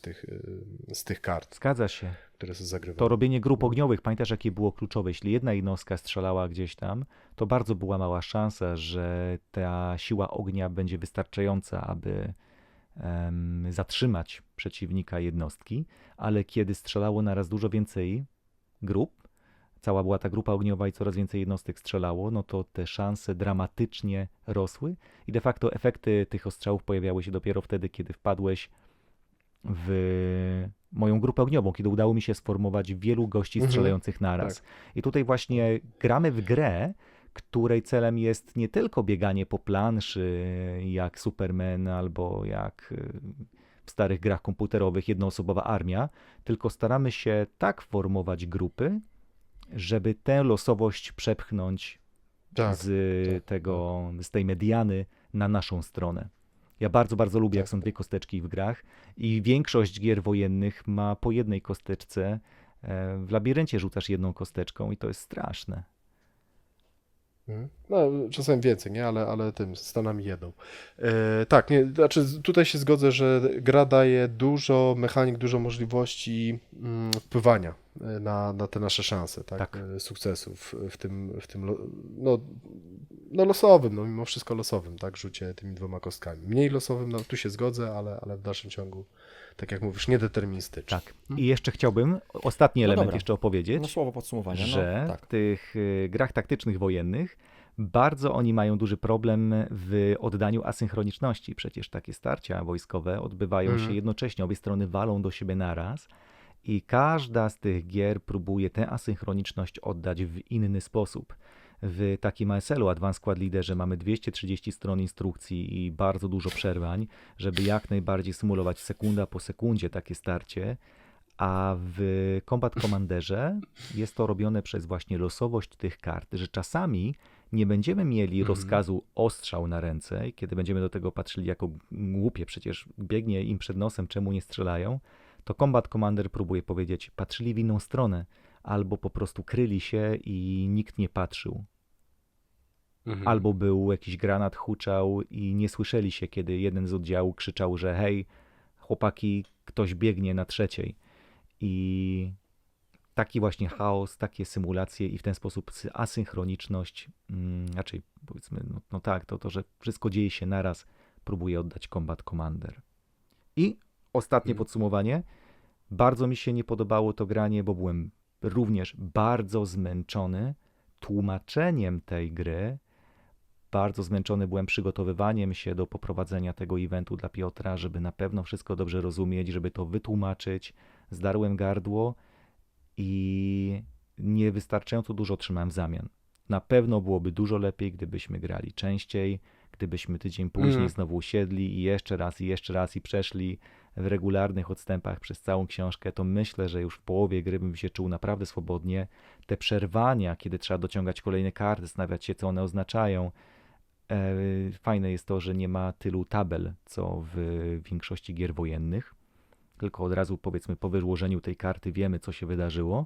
z tych kart, Zgadza się. które są zagrywane. To robienie grup ogniowych, pamiętasz jakie było kluczowe? Jeśli jedna jednostka strzelała gdzieś tam, to bardzo była mała szansa, że ta siła ognia będzie wystarczająca, aby zatrzymać przeciwnika jednostki, ale kiedy strzelało naraz dużo więcej grup, cała była ta grupa ogniowa i coraz więcej jednostek strzelało, no to te szanse dramatycznie rosły i de facto efekty tych ostrzałów pojawiały się dopiero wtedy, kiedy wpadłeś w moją grupę ogniową, kiedy udało mi się sformować wielu gości strzelających naraz. tak. I tutaj właśnie gramy w grę, której celem jest nie tylko bieganie po planszy, jak Superman albo jak w starych grach komputerowych jednoosobowa armia, tylko staramy się tak formować grupy, żeby tę losowość przepchnąć Tak, z tej mediany na naszą stronę. Ja bardzo, bardzo lubię, jak Tak. są dwie kosteczki w grach i większość gier wojennych ma po jednej kosteczce. W labiryncie rzucasz jedną kosteczką i to jest straszne. No, czasem więcej, nie? Ale tym, Stanami jedną. Tak, nie, znaczy tutaj się zgodzę, że gra daje dużo mechanik, dużo możliwości wpływania na te nasze szanse, tak? Tak. Sukcesów w tym no losowym, no mimo wszystko losowym, tak? Rzucie tymi dwoma kostkami. Mniej losowym, no tu się zgodzę, ale w dalszym ciągu, tak jak mówisz, niedeterministyczny. Tak. I jeszcze chciałbym ostatni No element dobra. jeszcze opowiedzieć. No słowo podsumowania. Że No, tak. w tych grach taktycznych wojennych bardzo oni mają duży problem w oddaniu asynchroniczności. Przecież takie starcia wojskowe odbywają się jednocześnie, obie strony walą do siebie naraz i każda z tych gier próbuje tę asynchroniczność oddać w inny sposób. W takim ASL-u Advanced Squad Leaderze mamy 230 stron instrukcji i bardzo dużo przerwań, żeby jak najbardziej symulować sekunda po sekundzie takie starcie. A w Combat Commanderze jest to robione przez właśnie losowość tych kart, że czasami nie będziemy mieli rozkazu ostrzał na ręce, i kiedy będziemy do tego patrzyli jako głupie, przecież biegnie im przed nosem, czemu nie strzelają, to Combat Commander próbuje powiedzieć, patrzyli w inną stronę, albo po prostu kryli się i nikt nie patrzył. Albo był jakiś granat, huczał i nie słyszeli się, kiedy jeden z oddziału krzyczał, że hej, chłopaki, ktoś biegnie na trzeciej. I taki właśnie chaos, takie symulacje i w ten sposób asynchroniczność, raczej powiedzmy, no tak, to, że wszystko dzieje się naraz, próbuje oddać Combat Commander. I ostatnie podsumowanie. Bardzo mi się nie podobało to granie, bo byłem również bardzo zmęczony tłumaczeniem tej gry. Bardzo zmęczony byłem przygotowywaniem się do poprowadzenia tego eventu dla Piotra, żeby na pewno wszystko dobrze rozumieć, żeby to wytłumaczyć. Zdarłem gardło i niewystarczająco dużo otrzymałem w zamian. Na pewno byłoby dużo lepiej, gdybyśmy grali częściej, gdybyśmy tydzień później znowu usiedli i jeszcze raz i przeszli w regularnych odstępach przez całą książkę, to myślę, że już w połowie gry bym się czuł naprawdę swobodnie. Te przerwania, kiedy trzeba dociągać kolejne karty, zastanawiać się, co one oznaczają. Fajne jest to, że nie ma tylu tabel, co w większości gier wojennych, tylko od razu powiedzmy po wyłożeniu tej karty wiemy, co się wydarzyło,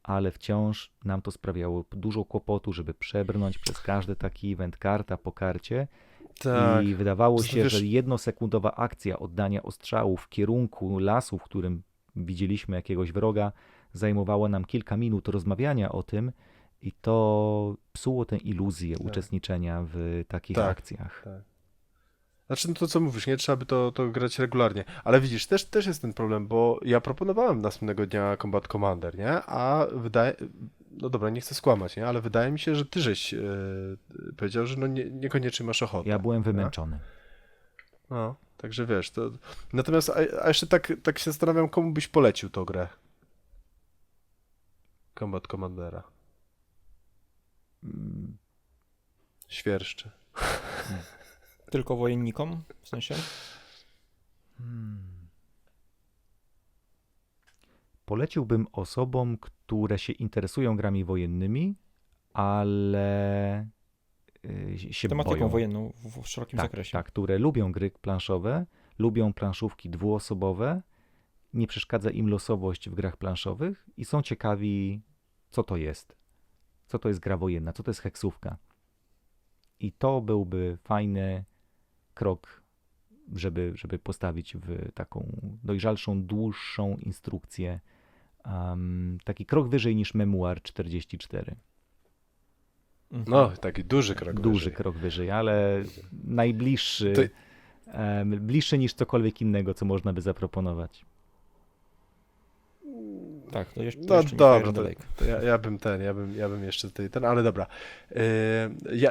ale wciąż nam to sprawiało dużo kłopotu, żeby przebrnąć przez każdy taki event karta po karcie Tak. i wydawało się, Wiesz, że jednosekundowa akcja oddania ostrzału w kierunku lasu, w którym widzieliśmy jakiegoś wroga, zajmowała nam kilka minut rozmawiania o tym i to psuło tę iluzję uczestniczenia w takich Tak. akcjach. Tak. Znaczy, no to co mówisz, nie trzeba by to grać regularnie. Ale widzisz, też jest ten problem, bo ja proponowałem następnego dnia Combat Commander, nie? A no dobra, nie chcę skłamać, nie? Ale wydaje mi się, że ty żeś powiedział, że no niekoniecznie masz ochotę. Ja byłem nie? wymęczony. No, także wiesz, to... Natomiast, a jeszcze tak się zastanawiam, komu byś polecił tą grę? Combat Commandera. Świerszczy. Tylko wojennikom, w sensie? Poleciłbym osobom, które się interesują grami wojennymi, ale się Tematyką boją. wojenną w szerokim zakresie. Tak, które lubią gry planszowe, lubią planszówki dwuosobowe, nie przeszkadza im losowość w grach planszowych i są ciekawi, co to jest. Co to jest gra wojenna, co to jest heksówka. I to byłby fajny krok, żeby postawić w taką dojrzalszą, dłuższą instrukcję. Taki krok wyżej niż Memoir 44. No, taki duży krok Duży wyżej. krok wyżej, ale najbliższy, bliższy niż cokolwiek innego, co można by zaproponować. Tak, to jeszcze, No to jeszcze dobra, Fire in the Lake. to ja bym jeszcze tutaj ale dobra.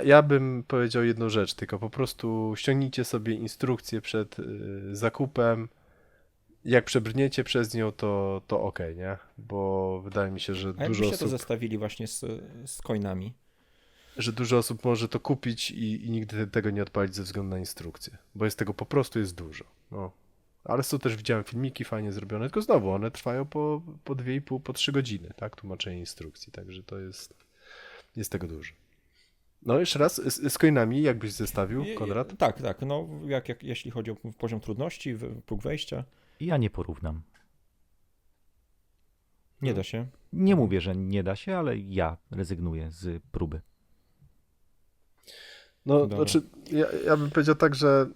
Ja bym powiedział jedną rzecz, tylko po prostu ściągnijcie sobie instrukcję przed zakupem. Jak przebrniecie przez nią, to okej, nie? Bo wydaje mi się, że A jakbyście to zestawili właśnie z coinami? że dużo osób może to kupić i nigdy tego nie odpalić ze względu na instrukcję, bo jest po prostu dużo. No. Ale tu też widziałem filmiki fajnie zrobione, tylko znowu one trwają po 2,5, po 3 godziny, tak? Tłumaczenie instrukcji, także to jest tego dużo. No jeszcze raz, z coinami jakbyś zestawił, Konrad? Tak. No, jeśli chodzi o poziom trudności, próg wejścia, Ja nie porównam. nie da się. Nie mówię, że nie da się, ale ja rezygnuję z próby. No, Dobra. znaczy, ja bym powiedział tak, że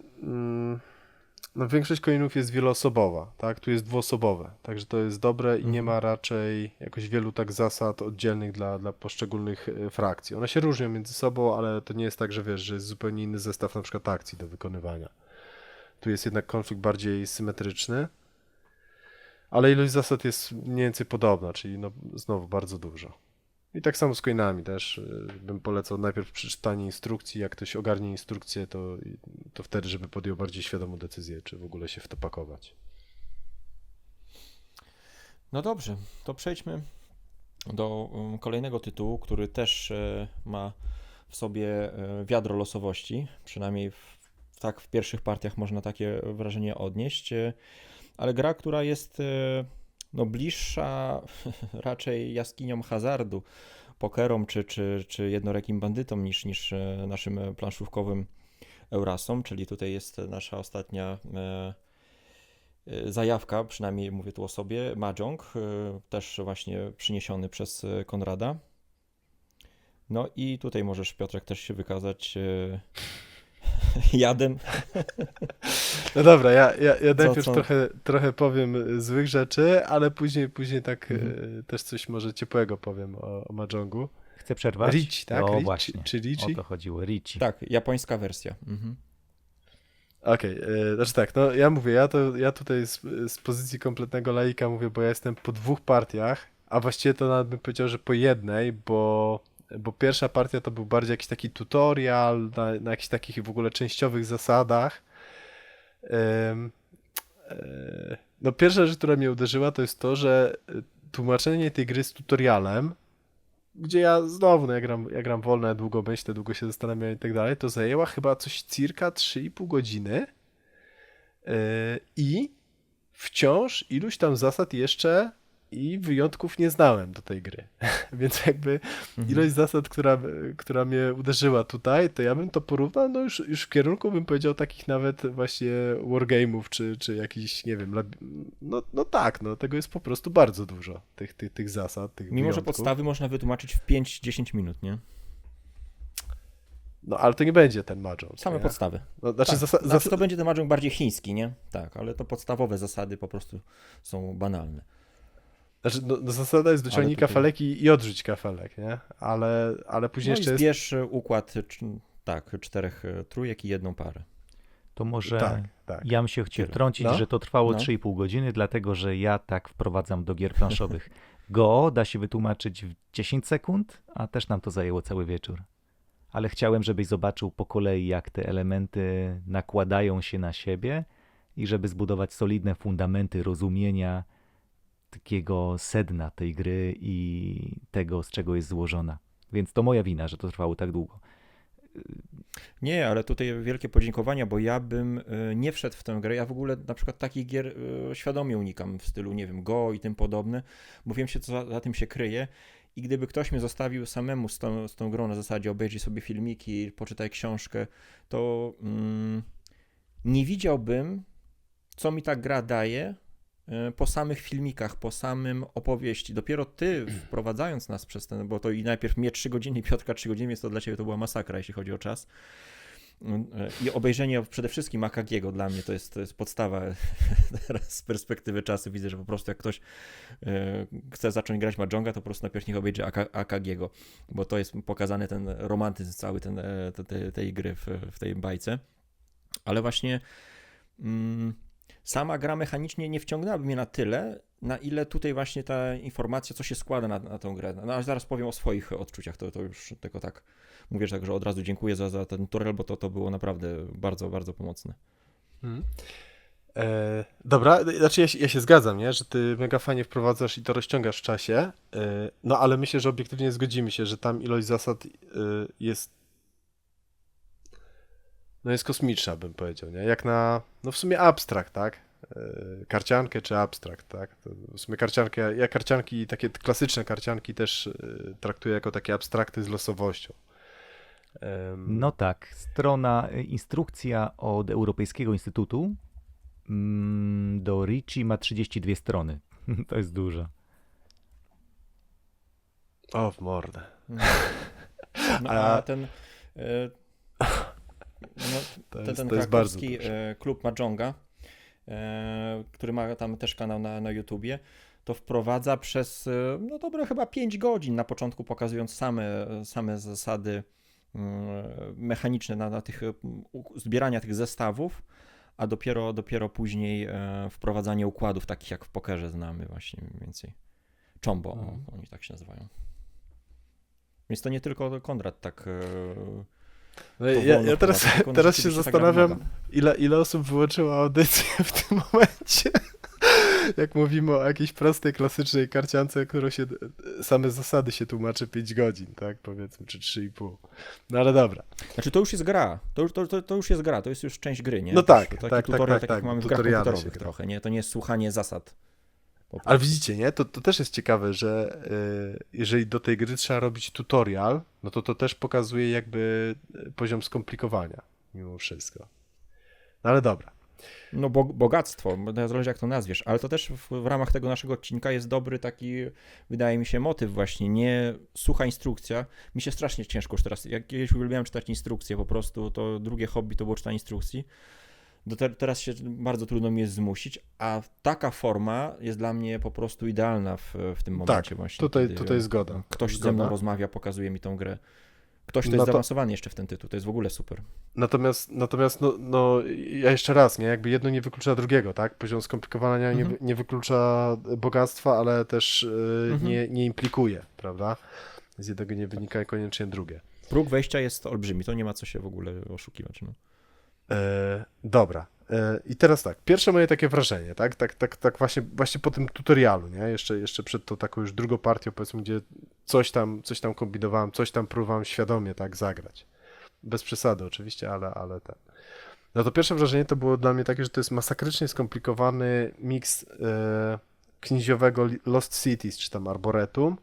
no, większość coinów jest wieloosobowa, tak? Tu jest dwuosobowe, także to jest dobre i nie ma raczej jakoś wielu tak zasad oddzielnych dla poszczególnych frakcji. One się różnią między sobą, ale to nie jest tak, że wiesz, że jest zupełnie inny zestaw na przykład akcji do wykonywania. Tu jest jednak konflikt bardziej symetryczny, ale ilość zasad jest mniej więcej podobna, czyli no, znowu bardzo dużo. I tak samo z coinami też bym polecał najpierw przeczytanie instrukcji. Jak ktoś ogarnie instrukcję, to wtedy, żeby podjął bardziej świadomą decyzję, czy w ogóle się w to pakować. No dobrze, to przejdźmy do kolejnego tytułu, który też ma w sobie wiadro losowości, przynajmniej w pierwszych partiach można takie wrażenie odnieść, ale gra, która jest no, bliższa raczej jaskiniom hazardu, pokerom czy jednorakim bandytom niż naszym planszówkowym Eurasom, czyli tutaj jest nasza ostatnia zajawka, przynajmniej mówię tu o sobie, Mahjong, też właśnie przyniesiony przez Konrada. No i tutaj możesz, Piotrek, też się wykazać jadem. No dobra, ja najpierw co? trochę powiem złych rzeczy, ale później tak też coś może ciepłego powiem o Mahjongu. Chcę przerwać? Ricci, tak? O Ricci? właśnie, Czy Ricci? o to chodziło, Ricci. Tak, japońska wersja. Mhm. Okej, znaczy tak, no ja tutaj z pozycji kompletnego laika mówię, bo ja jestem po 2 partiach, a właściwie to nawet bym powiedział, że po jednej, bo pierwsza partia to był bardziej jakiś taki tutorial na jakichś takich w ogóle częściowych zasadach. No pierwsza rzecz, która mnie uderzyła, to jest to, że tłumaczenie tej gry z tutorialem, gdzie ja znowu, no ja gram wolno, ja długo myślę, długo się zastanawiam i tak dalej, to zajęła chyba coś circa 3,5 godziny i wciąż iluś tam zasad jeszcze i wyjątków nie znałem do tej gry. Więc jakby ilość zasad, która mnie uderzyła tutaj, to ja bym to porównał, no już w kierunku bym powiedział takich nawet właśnie wargame'ów, czy jakichś, nie wiem, no tak, no tego jest po prostu bardzo dużo, tych zasad, tych Mimo, że wyjątków. podstawy można wytłumaczyć w 5-10 minut, nie? No ale to nie będzie ten Mahjong. Same nie? podstawy. No, znaczy, Tak. Znaczy to będzie ten Mahjong bardziej chiński, nie? Tak, ale to podstawowe zasady po prostu są banalne. Znaczy, no, zasada jest dociągnij tutaj- kafelek i odrzuć kafelek, nie? Ale później No i jeszcze jest... zbierz układ, tak, 4 trójek i jedną parę. To może Tak. ja bym się chciał Tyle. wtrącić, No. że to trwało No. 3,5 godziny, dlatego że ja tak wprowadzam do gier planszowych. Go da się wytłumaczyć w 10 sekund, a też nam to zajęło cały wieczór. Ale chciałem, żebyś zobaczył po kolei, jak te elementy nakładają się na siebie i żeby zbudować solidne fundamenty rozumienia takiego sedna tej gry i tego, z czego jest złożona. Więc to moja wina, że to trwało tak długo. Nie, ale tutaj wielkie podziękowania, bo ja bym nie wszedł w tę grę. Ja w ogóle na przykład takich gier świadomie unikam w stylu, nie wiem, Go i tym podobne, bo wiem się, co za tym się kryje. I gdyby ktoś mnie zostawił samemu z tą grą na zasadzie obejrzyj sobie filmiki, poczytaj książkę, to nie widziałbym, co mi ta gra daje po samych filmikach, po samym opowieści. Dopiero ty wprowadzając nas przez ten, bo to i najpierw mnie 3 godziny, Piotrka 3 godziny, więc to dla ciebie to była masakra, jeśli chodzi o czas. I obejrzenie przede wszystkim AKG-go dla mnie to jest podstawa. Teraz z perspektywy czasu widzę, że po prostu jak ktoś chce zacząć grać Mahjonga, to po prostu najpierw niech obejrzy AKG-go, bo to jest pokazany ten romantyzm cały tej gry w tej bajce. Ale właśnie sama gra mechanicznie nie wciągnęłaby mnie na tyle, na ile tutaj właśnie ta informacja, co się składa na tę grę. No ale zaraz powiem o swoich odczuciach, to już tylko tak mówię, że także od razu dziękuję za ten tutorial, bo to było naprawdę bardzo, bardzo pomocne. Dobra, znaczy ja się zgadzam, nie? Że ty mega fajnie wprowadzasz i to rozciągasz w czasie, no ale myślę, że obiektywnie zgodzimy się, że tam ilość zasad jest jest kosmiczna, bym powiedział, nie? Jak na, no w sumie abstrakt, tak? Karciankę czy abstrakt, tak? To w sumie ja karcianki, takie klasyczne karcianki też traktuję jako takie abstrakty z losowością. No tak, strona, instrukcja od Europejskiego Instytutu do Ricci ma 32 strony. To jest dużo. O, w mordę. No, a ten To ten jest bardzo krakowski duże. klub Mahjonga, który ma tam też kanał na YouTubie, to wprowadza przez no dobre chyba 5 godzin na początku, pokazując same zasady mechaniczne na tych zbierania tych zestawów, a dopiero później wprowadzanie układów takich jak w pokerze znamy właśnie mniej więcej. Chombo, oni tak się nazywają. Więc to nie tylko Konrad tak No, powolno ja teraz, wprowadza, tylko teraz się rzeczywiście ta gra zastanawiam, wymaga. ile osób wyłączyło audycję w tym momencie. Jak mówimy o jakiejś prostej, klasycznej karciance, którą się same zasady się tłumaczy 5 godzin, tak? Powiedzmy, czy 3,5. No ale dobra. Znaczy to już jest gra, to już jest gra, to jest już część gry, nie? No tak, Taki tak, tutorial, tak, jak mamy w grach tutoriale się komputerowych gra. trochę, nie? To nie jest słuchanie zasad. Ale widzicie, nie? To też jest ciekawe, że jeżeli do tej gry trzeba robić tutorial, no to też pokazuje jakby poziom skomplikowania mimo wszystko. No ale dobra. No bogactwo, zależy jak to nazwiesz, ale to też w ramach tego naszego odcinka jest dobry taki, wydaje mi się, motyw właśnie, nie sucha instrukcja. Mi się strasznie ciężko już teraz, jak kiedyś uwielbiałem czytać instrukcje po prostu, to drugie hobby to było czytanie instrukcji. Teraz się bardzo trudno mi jest zmusić, a taka forma jest dla mnie po prostu idealna w tym momencie Tak, właśnie. tutaj kiedy zgoda. ktoś Zgoda. ze mną rozmawia, pokazuje mi tą grę. Ktoś, kto No jest to- zaawansowany jeszcze w ten tytuł, to jest w ogóle super. Natomiast no, ja jeszcze raz, nie? Jakby jedno nie wyklucza drugiego, tak? Poziom skomplikowania nie wyklucza bogactwa, ale też nie implikuje, prawda? Z jednego nie wynika koniecznie drugie. Próg wejścia jest olbrzymi, to nie ma co się w ogóle oszukiwać. No. Dobra. I teraz tak, pierwsze moje takie wrażenie, tak właśnie po tym tutorialu, nie? Jeszcze przed tą taką już drugą partią, powiedzmy, gdzie coś tam kombinowałem, coś tam próbowałem świadomie tak zagrać. Bez przesady oczywiście, ale ten. No to pierwsze wrażenie to było dla mnie takie, że to jest masakrycznie skomplikowany miks kniziowego Lost Cities, czy tam Arboretum.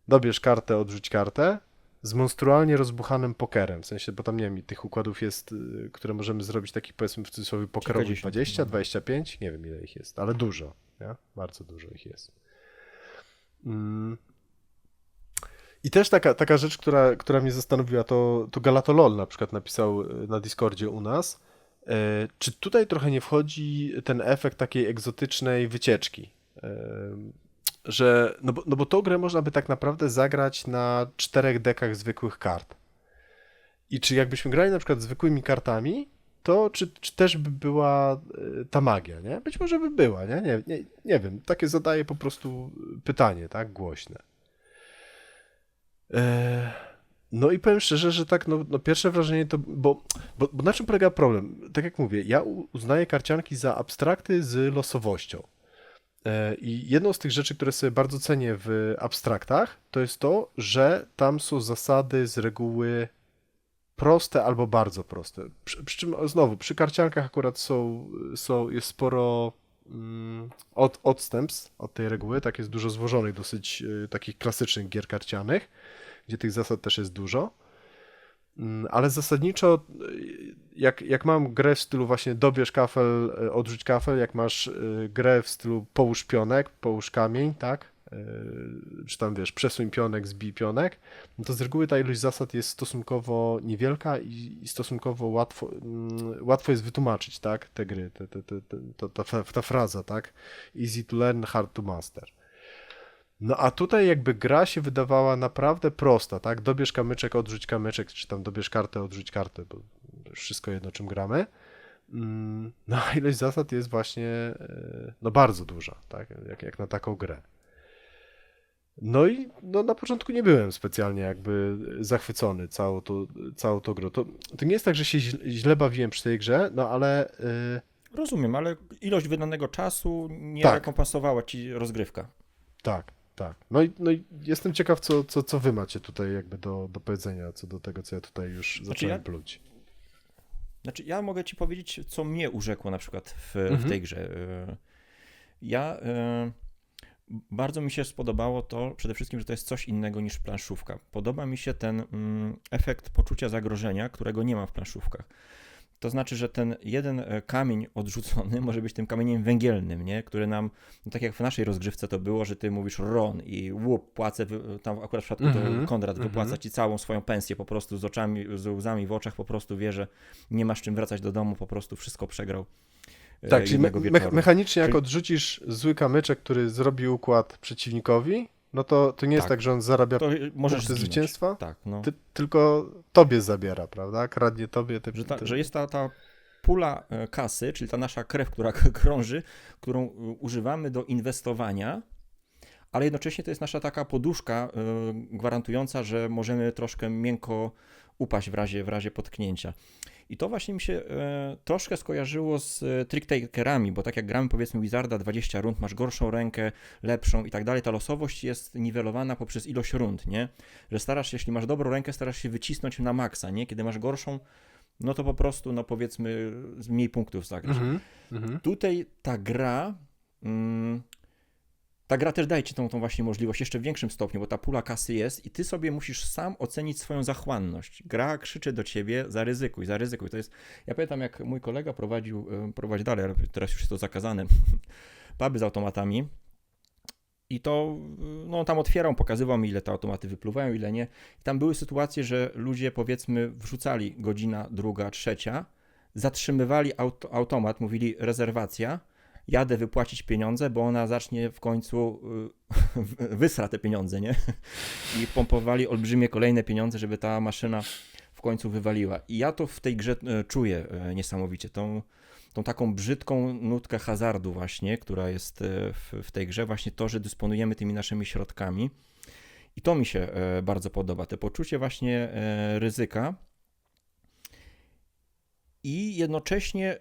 Dobierz kartę, odrzuć kartę, z monstrualnie rozbuchanym pokerem. W sensie, bo tam nie wiem, tych układów jest, które możemy zrobić takich, powiedzmy w cudzysłowie pokerowych Kilkadziesiąt. 20, 25, nie wiem ile ich jest, ale dużo, nie? Bardzo dużo ich jest. I też taka rzecz, która mnie zastanowiła, to Galatolol na przykład napisał na Discordzie u nas, czy tutaj trochę nie wchodzi ten efekt takiej egzotycznej wycieczki, że, no bo tą grę można by tak naprawdę zagrać na 4 dekach zwykłych kart. I czy jakbyśmy grali na przykład zwykłymi kartami, to czy też by była ta magia, nie? Być może by była, nie? Nie wiem, takie zadaję po prostu pytanie, tak, głośne. No i powiem szczerze, że tak, no pierwsze wrażenie to, bo na czym polega problem? Tak jak mówię, ja uznaję karcianki za abstrakty z losowością. I jedną z tych rzeczy, które sobie bardzo cenię w abstraktach, to jest to, że tam są zasady z reguły proste albo bardzo proste. Przy czym znowu, przy karciankach akurat jest sporo odstępstw od tej reguły, tak jest dużo złożonych, dosyć takich klasycznych gier karcianych, gdzie tych zasad też jest dużo. Ale zasadniczo, jak mam grę w stylu właśnie dobierz kafel, odrzuć kafel, jak masz grę w stylu połóż pionek, połóż kamień, tak? Czy tam wiesz, przesuń pionek, zbij pionek, no to z reguły ta ilość zasad jest stosunkowo niewielka i stosunkowo łatwo jest wytłumaczyć, tak? Te gry, ta fraza, tak? Easy to learn, hard to master. No a tutaj jakby gra się wydawała naprawdę prosta, tak? Dobierz kamyczek, odrzuć kamyczek, czy tam dobierz kartę, odrzuć kartę, bo wszystko jedno czym gramy. No a ilość zasad jest właśnie no bardzo duża, tak? Jak na taką grę. No i no, na początku nie byłem specjalnie jakby zachwycony całą tą grą. To nie jest tak, że się źle bawiłem przy tej grze, no ale... Rozumiem, ale ilość wydanego czasu nie Tak. rekompensowała ci rozgrywka. Tak. No i jestem ciekaw, co wy macie tutaj jakby do powiedzenia co do tego, co ja tutaj już zacząłem pluć. Znaczy, ja mogę ci powiedzieć, co mnie urzekło na przykład w tej grze. Bardzo mi się spodobało to przede wszystkim, że to jest coś innego niż planszówka. Podoba mi się ten efekt poczucia zagrożenia, którego nie ma w planszówkach. To znaczy, że ten jeden kamień odrzucony może być tym kamieniem węgielnym, nie? Który nam, no tak jak w naszej rozgrzewce to było, że ty mówisz Ron i łup, płacę, tam akurat w przypadku to Konrad wypłaca ci całą swoją pensję po prostu z łzami w oczach, po prostu wie, że nie masz czym wracać do domu, po prostu wszystko przegrał. Tak, czyli mechanicznie jak Czyli- odrzucisz zły kamyczek, który zrobi układ przeciwnikowi, no to nie jest Tak. tak, że on zarabia To możesz punkty zginąć. zwycięstwa, Tak, no. tylko tobie zabiera, prawda? Kradnie tobie Że jest ta pula kasy, czyli ta nasza krew, która krąży, którą używamy do inwestowania, ale jednocześnie to jest nasza taka poduszka gwarantująca, że możemy troszkę miękko upaść w razie potknięcia. I to właśnie mi się troszkę skojarzyło z tricktakerami, bo tak jak gramy powiedzmy Wizarda 20 rund, masz gorszą rękę, lepszą i tak dalej, ta losowość jest niwelowana poprzez ilość rund, nie? Że starasz się, jeśli masz dobrą rękę, starasz się wycisnąć na maksa, nie? Kiedy masz gorszą, no to po prostu, no powiedzmy, mniej punktów zagrasz. Tutaj ta gra też daje ci tą właśnie możliwość jeszcze w większym stopniu, bo ta pula kasy jest i ty sobie musisz sam ocenić swoją zachłanność. Gra krzyczy do ciebie, zaryzykuj. To jest, ja pamiętam jak mój kolega prowadzi dalej, ale teraz już jest to zakazane, puby z automatami i to, no on tam otwierał, pokazywał mi ile te automaty wypluwają, ile nie. I tam były sytuacje, że ludzie powiedzmy wrzucali godzina, druga, trzecia, zatrzymywali automat, mówili rezerwacja, jadę wypłacić pieniądze, bo ona zacznie w końcu wysra te pieniądze, nie? I pompowali olbrzymie kolejne pieniądze, żeby ta maszyna w końcu wywaliła. I ja to w tej grze czuję niesamowicie. Tą taką brzydką nutkę hazardu właśnie, która jest w tej grze, właśnie to, że dysponujemy tymi naszymi środkami. I to mi się bardzo podoba. Te poczucie właśnie ryzyka i jednocześnie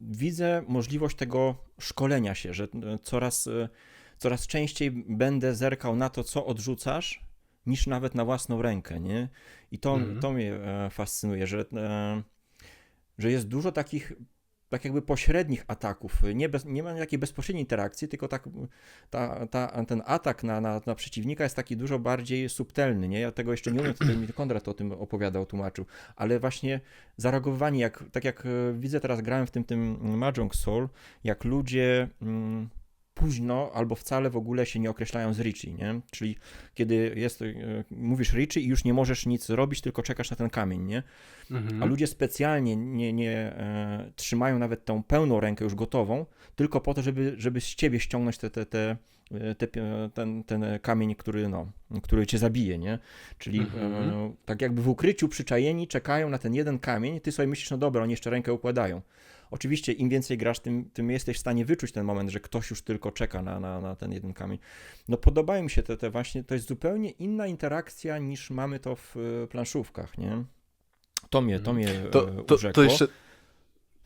widzę możliwość tego szkolenia się, że coraz częściej będę zerkał na to, co odrzucasz, niż nawet na własną rękę, nie? I to mnie fascynuje, że że jest dużo takich tak jakby pośrednich ataków. Nie ma jakiej bezpośredniej interakcji, tylko tak, ten atak na przeciwnika jest taki dużo bardziej subtelny. Nie? Ja tego jeszcze nie umiem, tutaj mi Konrad o tym opowiadał, tłumaczył, ale właśnie zareagowanie, tak jak widzę teraz, grałem w tym Mahjong Soul, jak ludzie późno albo wcale w ogóle się nie określają z Richie, nie? Czyli kiedy mówisz Richie i już nie możesz nic zrobić, tylko czekasz na ten kamień, nie? A ludzie specjalnie nie trzymają nawet tą pełną rękę już gotową, tylko po to, żeby z ciebie ściągnąć ten kamień, który cię zabije, nie? Czyli tak jakby w ukryciu przyczajeni czekają na ten jeden kamień, ty sobie myślisz, no dobra, oni jeszcze rękę układają. Oczywiście im więcej grasz, tym jesteś w stanie wyczuć ten moment, że ktoś już tylko czeka na ten jeden kamień. No podobają mi się te właśnie, to jest zupełnie inna interakcja niż mamy to w planszówkach, nie? To mnie urzekło. To jeszcze,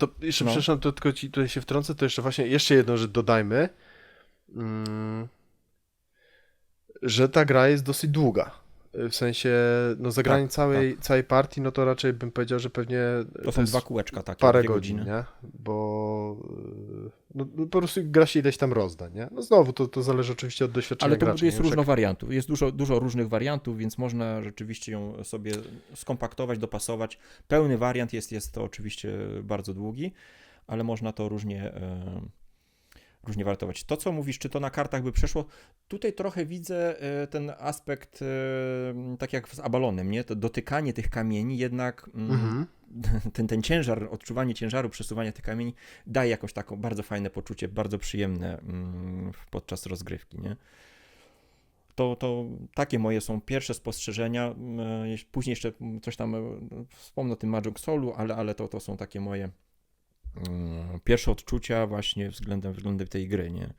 No. przepraszam, to tylko ci tutaj się wtrącę, to jeszcze jedną rzecz dodajmy, że ta gra jest dosyć długa. W sensie, no zagranie całej partii, no to raczej bym powiedział, że pewnie To są 2 kółeczka takie, parę 2 godzin, godziny. nie? Bo no, po prostu gra się ileś tam rozda, nie? No znowu, to zależy oczywiście od doświadczenia Ale to gracza. jest nie? różno wariantów, jest dużo różnych wariantów, więc można rzeczywiście ją sobie skompaktować, dopasować. Pełny wariant jest to oczywiście bardzo długi, ale można to różnie wartować. To, co mówisz, czy to na kartach by przeszło, tutaj trochę widzę ten aspekt, tak jak z Abalonem, nie? To dotykanie tych kamieni, jednak ten ciężar, odczuwanie ciężaru, przesuwania tych kamieni daje jakąś taką bardzo fajne poczucie, bardzo przyjemne podczas rozgrywki, nie? To takie moje są pierwsze spostrzeżenia. Później jeszcze coś tam wspomnę o tym Mahjong Soulu, ale to są takie moje pierwsze odczucia właśnie względem tej gry, nie?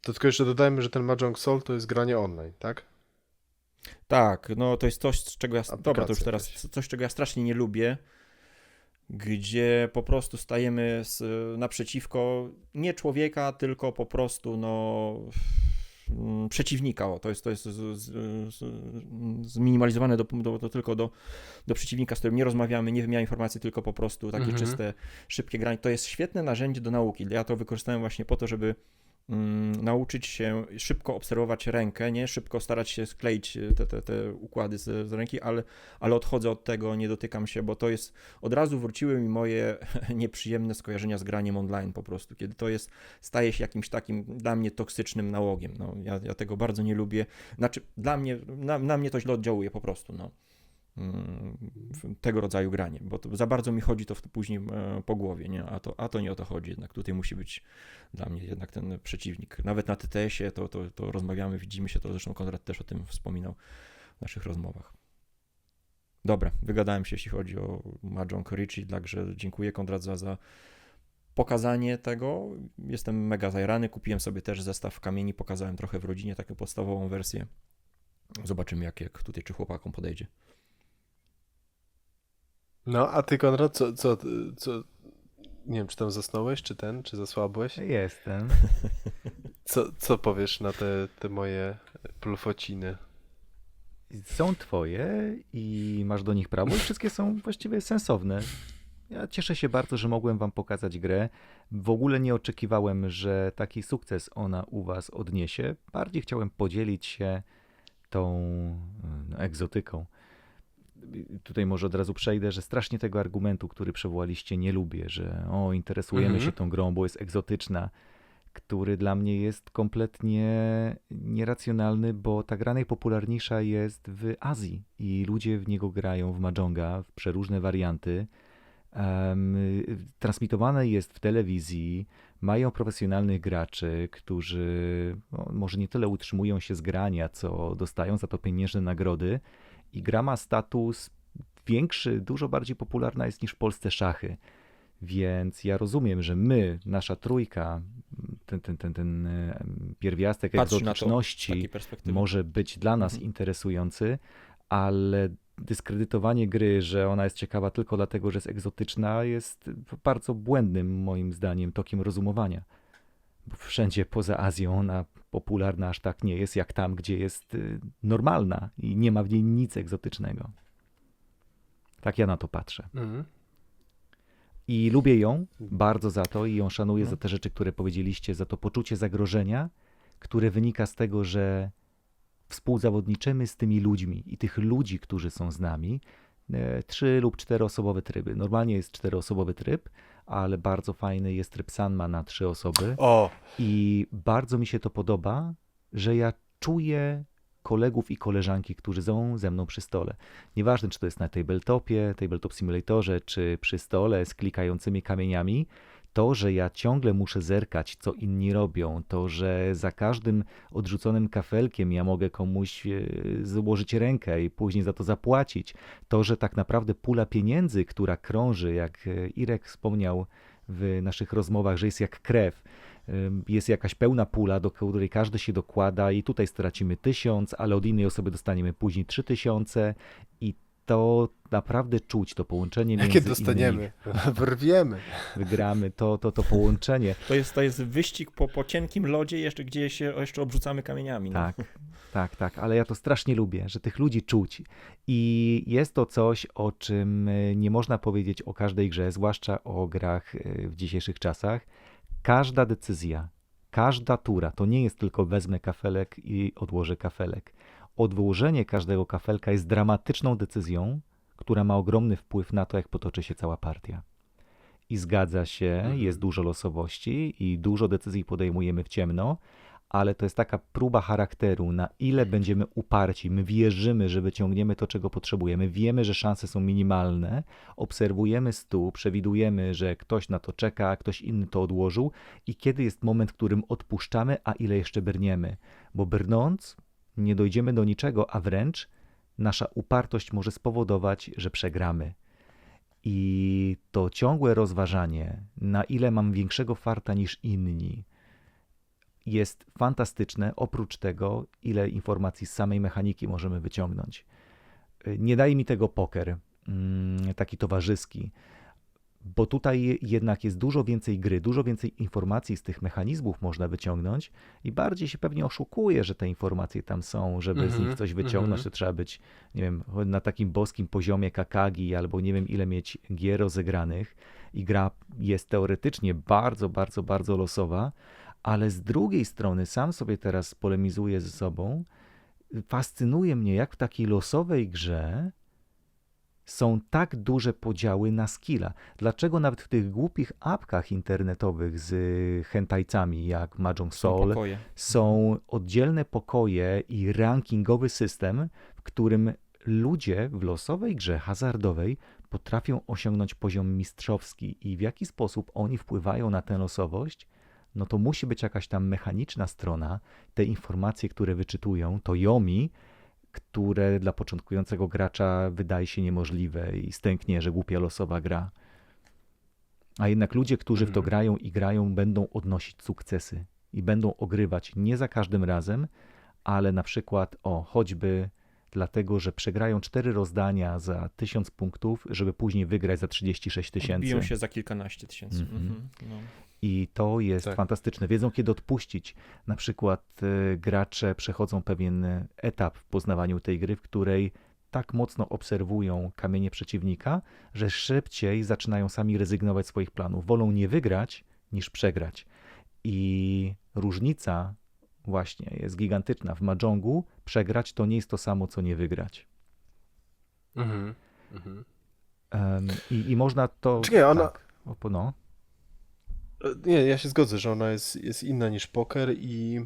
To tylko jeszcze dodajmy, że ten Mahjong Soul to jest granie online, tak? Tak, no to jest coś, z czego dobra, to już Aplikacja teraz jakaś. coś, czego ja strasznie nie lubię, gdzie po prostu stajemy naprzeciwko nie człowieka, tylko po prostu przeciwnika. To jest zminimalizowane tylko do przeciwnika, z którym nie rozmawiamy, nie wymieniamy informacji, tylko po prostu takie czyste, szybkie granie. To jest świetne narzędzie do nauki. Ja to wykorzystałem właśnie po to, żeby nauczyć się szybko obserwować rękę, nie szybko starać się skleić te układy z ręki, ale odchodzę od tego, nie dotykam się, bo to jest, od razu wróciły mi moje nieprzyjemne skojarzenia z graniem online po prostu, kiedy to staje się jakimś takim dla mnie toksycznym nałogiem. No, ja tego bardzo nie lubię, znaczy na mnie to źle oddziałuje po prostu, no. Tego rodzaju granie, bo to za bardzo mi chodzi to później po głowie, nie? A to nie o to chodzi, jednak tutaj musi być dla mnie jednak ten przeciwnik. Nawet na TTS-ie to rozmawiamy, widzimy się, to zresztą Konrad też o tym wspominał w naszych rozmowach. Dobra, wygadałem się, jeśli chodzi o Mahjong Richie, także dziękuję Konrad za pokazanie tego. Jestem mega zajrany, kupiłem sobie też zestaw kamieni, pokazałem trochę w rodzinie taką podstawową wersję. Zobaczymy jak tutaj czy chłopakom podejdzie. No, a ty, Konrad, co, nie wiem, czy tam zasnąłeś, czy zasłabłeś? Jestem. Co powiesz na te moje plufociny? Są twoje i masz do nich prawo i wszystkie są właściwie sensowne. Ja cieszę się bardzo, że mogłem wam pokazać grę. W ogóle nie oczekiwałem, że taki sukces ona u was odniesie. Bardziej chciałem podzielić się tą egzotyką. Tutaj może od razu przejdę, że strasznie tego argumentu, który przywołaliście, nie lubię, że interesujemy się tą grą, bo jest egzotyczna, który dla mnie jest kompletnie nieracjonalny, bo ta gra najpopularniejsza jest w Azji i ludzie w niego grają w Mahjonga, w przeróżne warianty. Transmitowane jest w telewizji, mają profesjonalnych graczy, którzy może nie tyle utrzymują się z grania, co dostają za to pieniężne nagrody. I gra ma status większy, dużo bardziej popularna jest niż w Polsce szachy. Więc ja rozumiem, że nasza trójka, ten pierwiastek egzotyczności może być dla nas interesujący, ale dyskredytowanie gry, że ona jest ciekawa tylko dlatego, że jest egzotyczna, jest bardzo błędnym moim zdaniem tokiem rozumowania. Bo wszędzie poza Azją ona popularna aż tak nie jest jak tam, gdzie jest normalna i nie ma w niej nic egzotycznego. Tak ja na to patrzę. I lubię ją bardzo za to i ją szanuję No. za te rzeczy, które powiedzieliście, za to poczucie zagrożenia, które wynika z tego, że współzawodniczymy z tymi ludźmi i tych ludzi, którzy są z nami, 3 lub 4-osobowe tryby. Normalnie jest 4-osobowy tryb, ale bardzo fajny jest tryb Sanma na 3 osoby. O, I bardzo mi się to podoba, że ja czuję kolegów i koleżanki, którzy są ze mną przy stole. Nieważne, czy to jest na tabletopie, tabletop simulatorze, czy przy stole z klikającymi kamieniami, to, że ja ciągle muszę zerkać, co inni robią, to, że za każdym odrzuconym kafelkiem ja mogę komuś złożyć rękę i później za to zapłacić, to, że tak naprawdę pula pieniędzy, która krąży, jak Irek wspomniał w naszych rozmowach, że jest jak krew, jest jakaś pełna pula, do której każdy się dokłada i tutaj stracimy 1000, ale od innej osoby dostaniemy później 3000 i to naprawdę czuć, to połączenie między jakie dostaniemy? Wyrwiemy. wygramy, to połączenie. To jest wyścig po cienkim lodzie, gdzie się jeszcze obrzucamy kamieniami. No. Tak, ale ja to strasznie lubię, że tych ludzi czuć. I jest to coś, o czym nie można powiedzieć o każdej grze, zwłaszcza o grach w dzisiejszych czasach. Każda decyzja, każda tura, to nie jest tylko wezmę kafelek i odłożę kafelek. Odłożenie każdego kafelka jest dramatyczną decyzją, która ma ogromny wpływ na to, jak potoczy się cała partia. I zgadza się, jest dużo losowości i dużo decyzji podejmujemy w ciemno, ale to jest taka próba charakteru, na ile będziemy uparci. My wierzymy, że wyciągniemy to, czego potrzebujemy. Wiemy, że szanse są minimalne. Obserwujemy stół, przewidujemy, że ktoś na to czeka, a ktoś inny to odłożył i kiedy jest moment, w którym odpuszczamy, a ile jeszcze brniemy. Bo brnąc nie dojdziemy do niczego, a wręcz nasza upartość może spowodować, że przegramy. I to ciągłe rozważanie, na ile mam większego farta niż inni, jest fantastyczne. Oprócz tego, ile informacji z samej mechaniki możemy wyciągnąć. Nie daje mi tego poker, taki towarzyski, bo tutaj jednak jest dużo więcej gry, dużo więcej informacji z tych mechanizmów można wyciągnąć i bardziej się pewnie oszukuje, że te informacje tam są, żeby z nich coś wyciągnąć, to trzeba być, nie wiem, na takim boskim poziomie Kakagi albo nie wiem ile mieć gier rozegranych i gra jest teoretycznie bardzo, bardzo, bardzo losowa, ale z drugiej strony sam sobie teraz polemizuję ze sobą, fascynuje mnie, jak w takiej losowej grze są tak duże podziały na skilla. Dlaczego nawet w tych głupich apkach internetowych z hentajcami jak Mahjong Soul Pokoje. są oddzielne pokoje i rankingowy system, w którym ludzie w losowej grze hazardowej potrafią osiągnąć poziom mistrzowski i w jaki sposób oni wpływają na tę losowość, no to musi być jakaś tam mechaniczna strona, te informacje, które wyczytują, to Yomi, które dla początkującego gracza wydaje się niemożliwe i stęknie, że głupia losowa gra. A jednak ludzie, którzy w to grają i grają, będą odnosić sukcesy i będą ogrywać nie za każdym razem, ale na przykład choćby dlatego, że przegrają 4 rozdania za 1000 punktów, żeby później wygrać za 36 000. Biją się za kilkanaście tysięcy. No. I to jest Tak. fantastyczne. Wiedzą, kiedy odpuścić. Na przykład gracze przechodzą pewien etap w poznawaniu tej gry, w której tak mocno obserwują kamienie przeciwnika, że szybciej zaczynają sami rezygnować z swoich planów. Wolą nie wygrać, niż przegrać. I różnica właśnie jest gigantyczna. W Mahjongu przegrać to nie jest to samo, co nie wygrać. I można to... Czekaj, ona... Tak, no. Nie, ja się zgodzę, że ona jest inna niż poker i...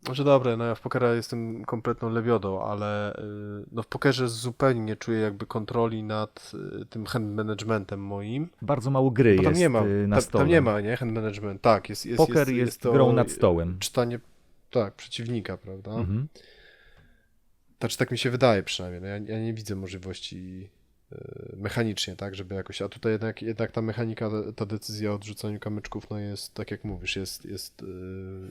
Może dobre, no ja w pokera jestem kompletną lebiodą, ale no w pokerze zupełnie nie czuję jakby kontroli nad tym hand managementem moim. Bardzo mało gry Bo tam jest nie ma, na stole. tam nie ma, nie? Hand management. Tak, Poker jest to grą nad stołem. czytanie, tak, przeciwnika, prawda? Mhm. Znaczy tak mi się wydaje przynajmniej. No ja nie widzę możliwości mechanicznie, tak, żeby jakoś, a tutaj jednak ta mechanika, ta decyzja o odrzucaniu kamyczków, no jest, tak jak mówisz, jest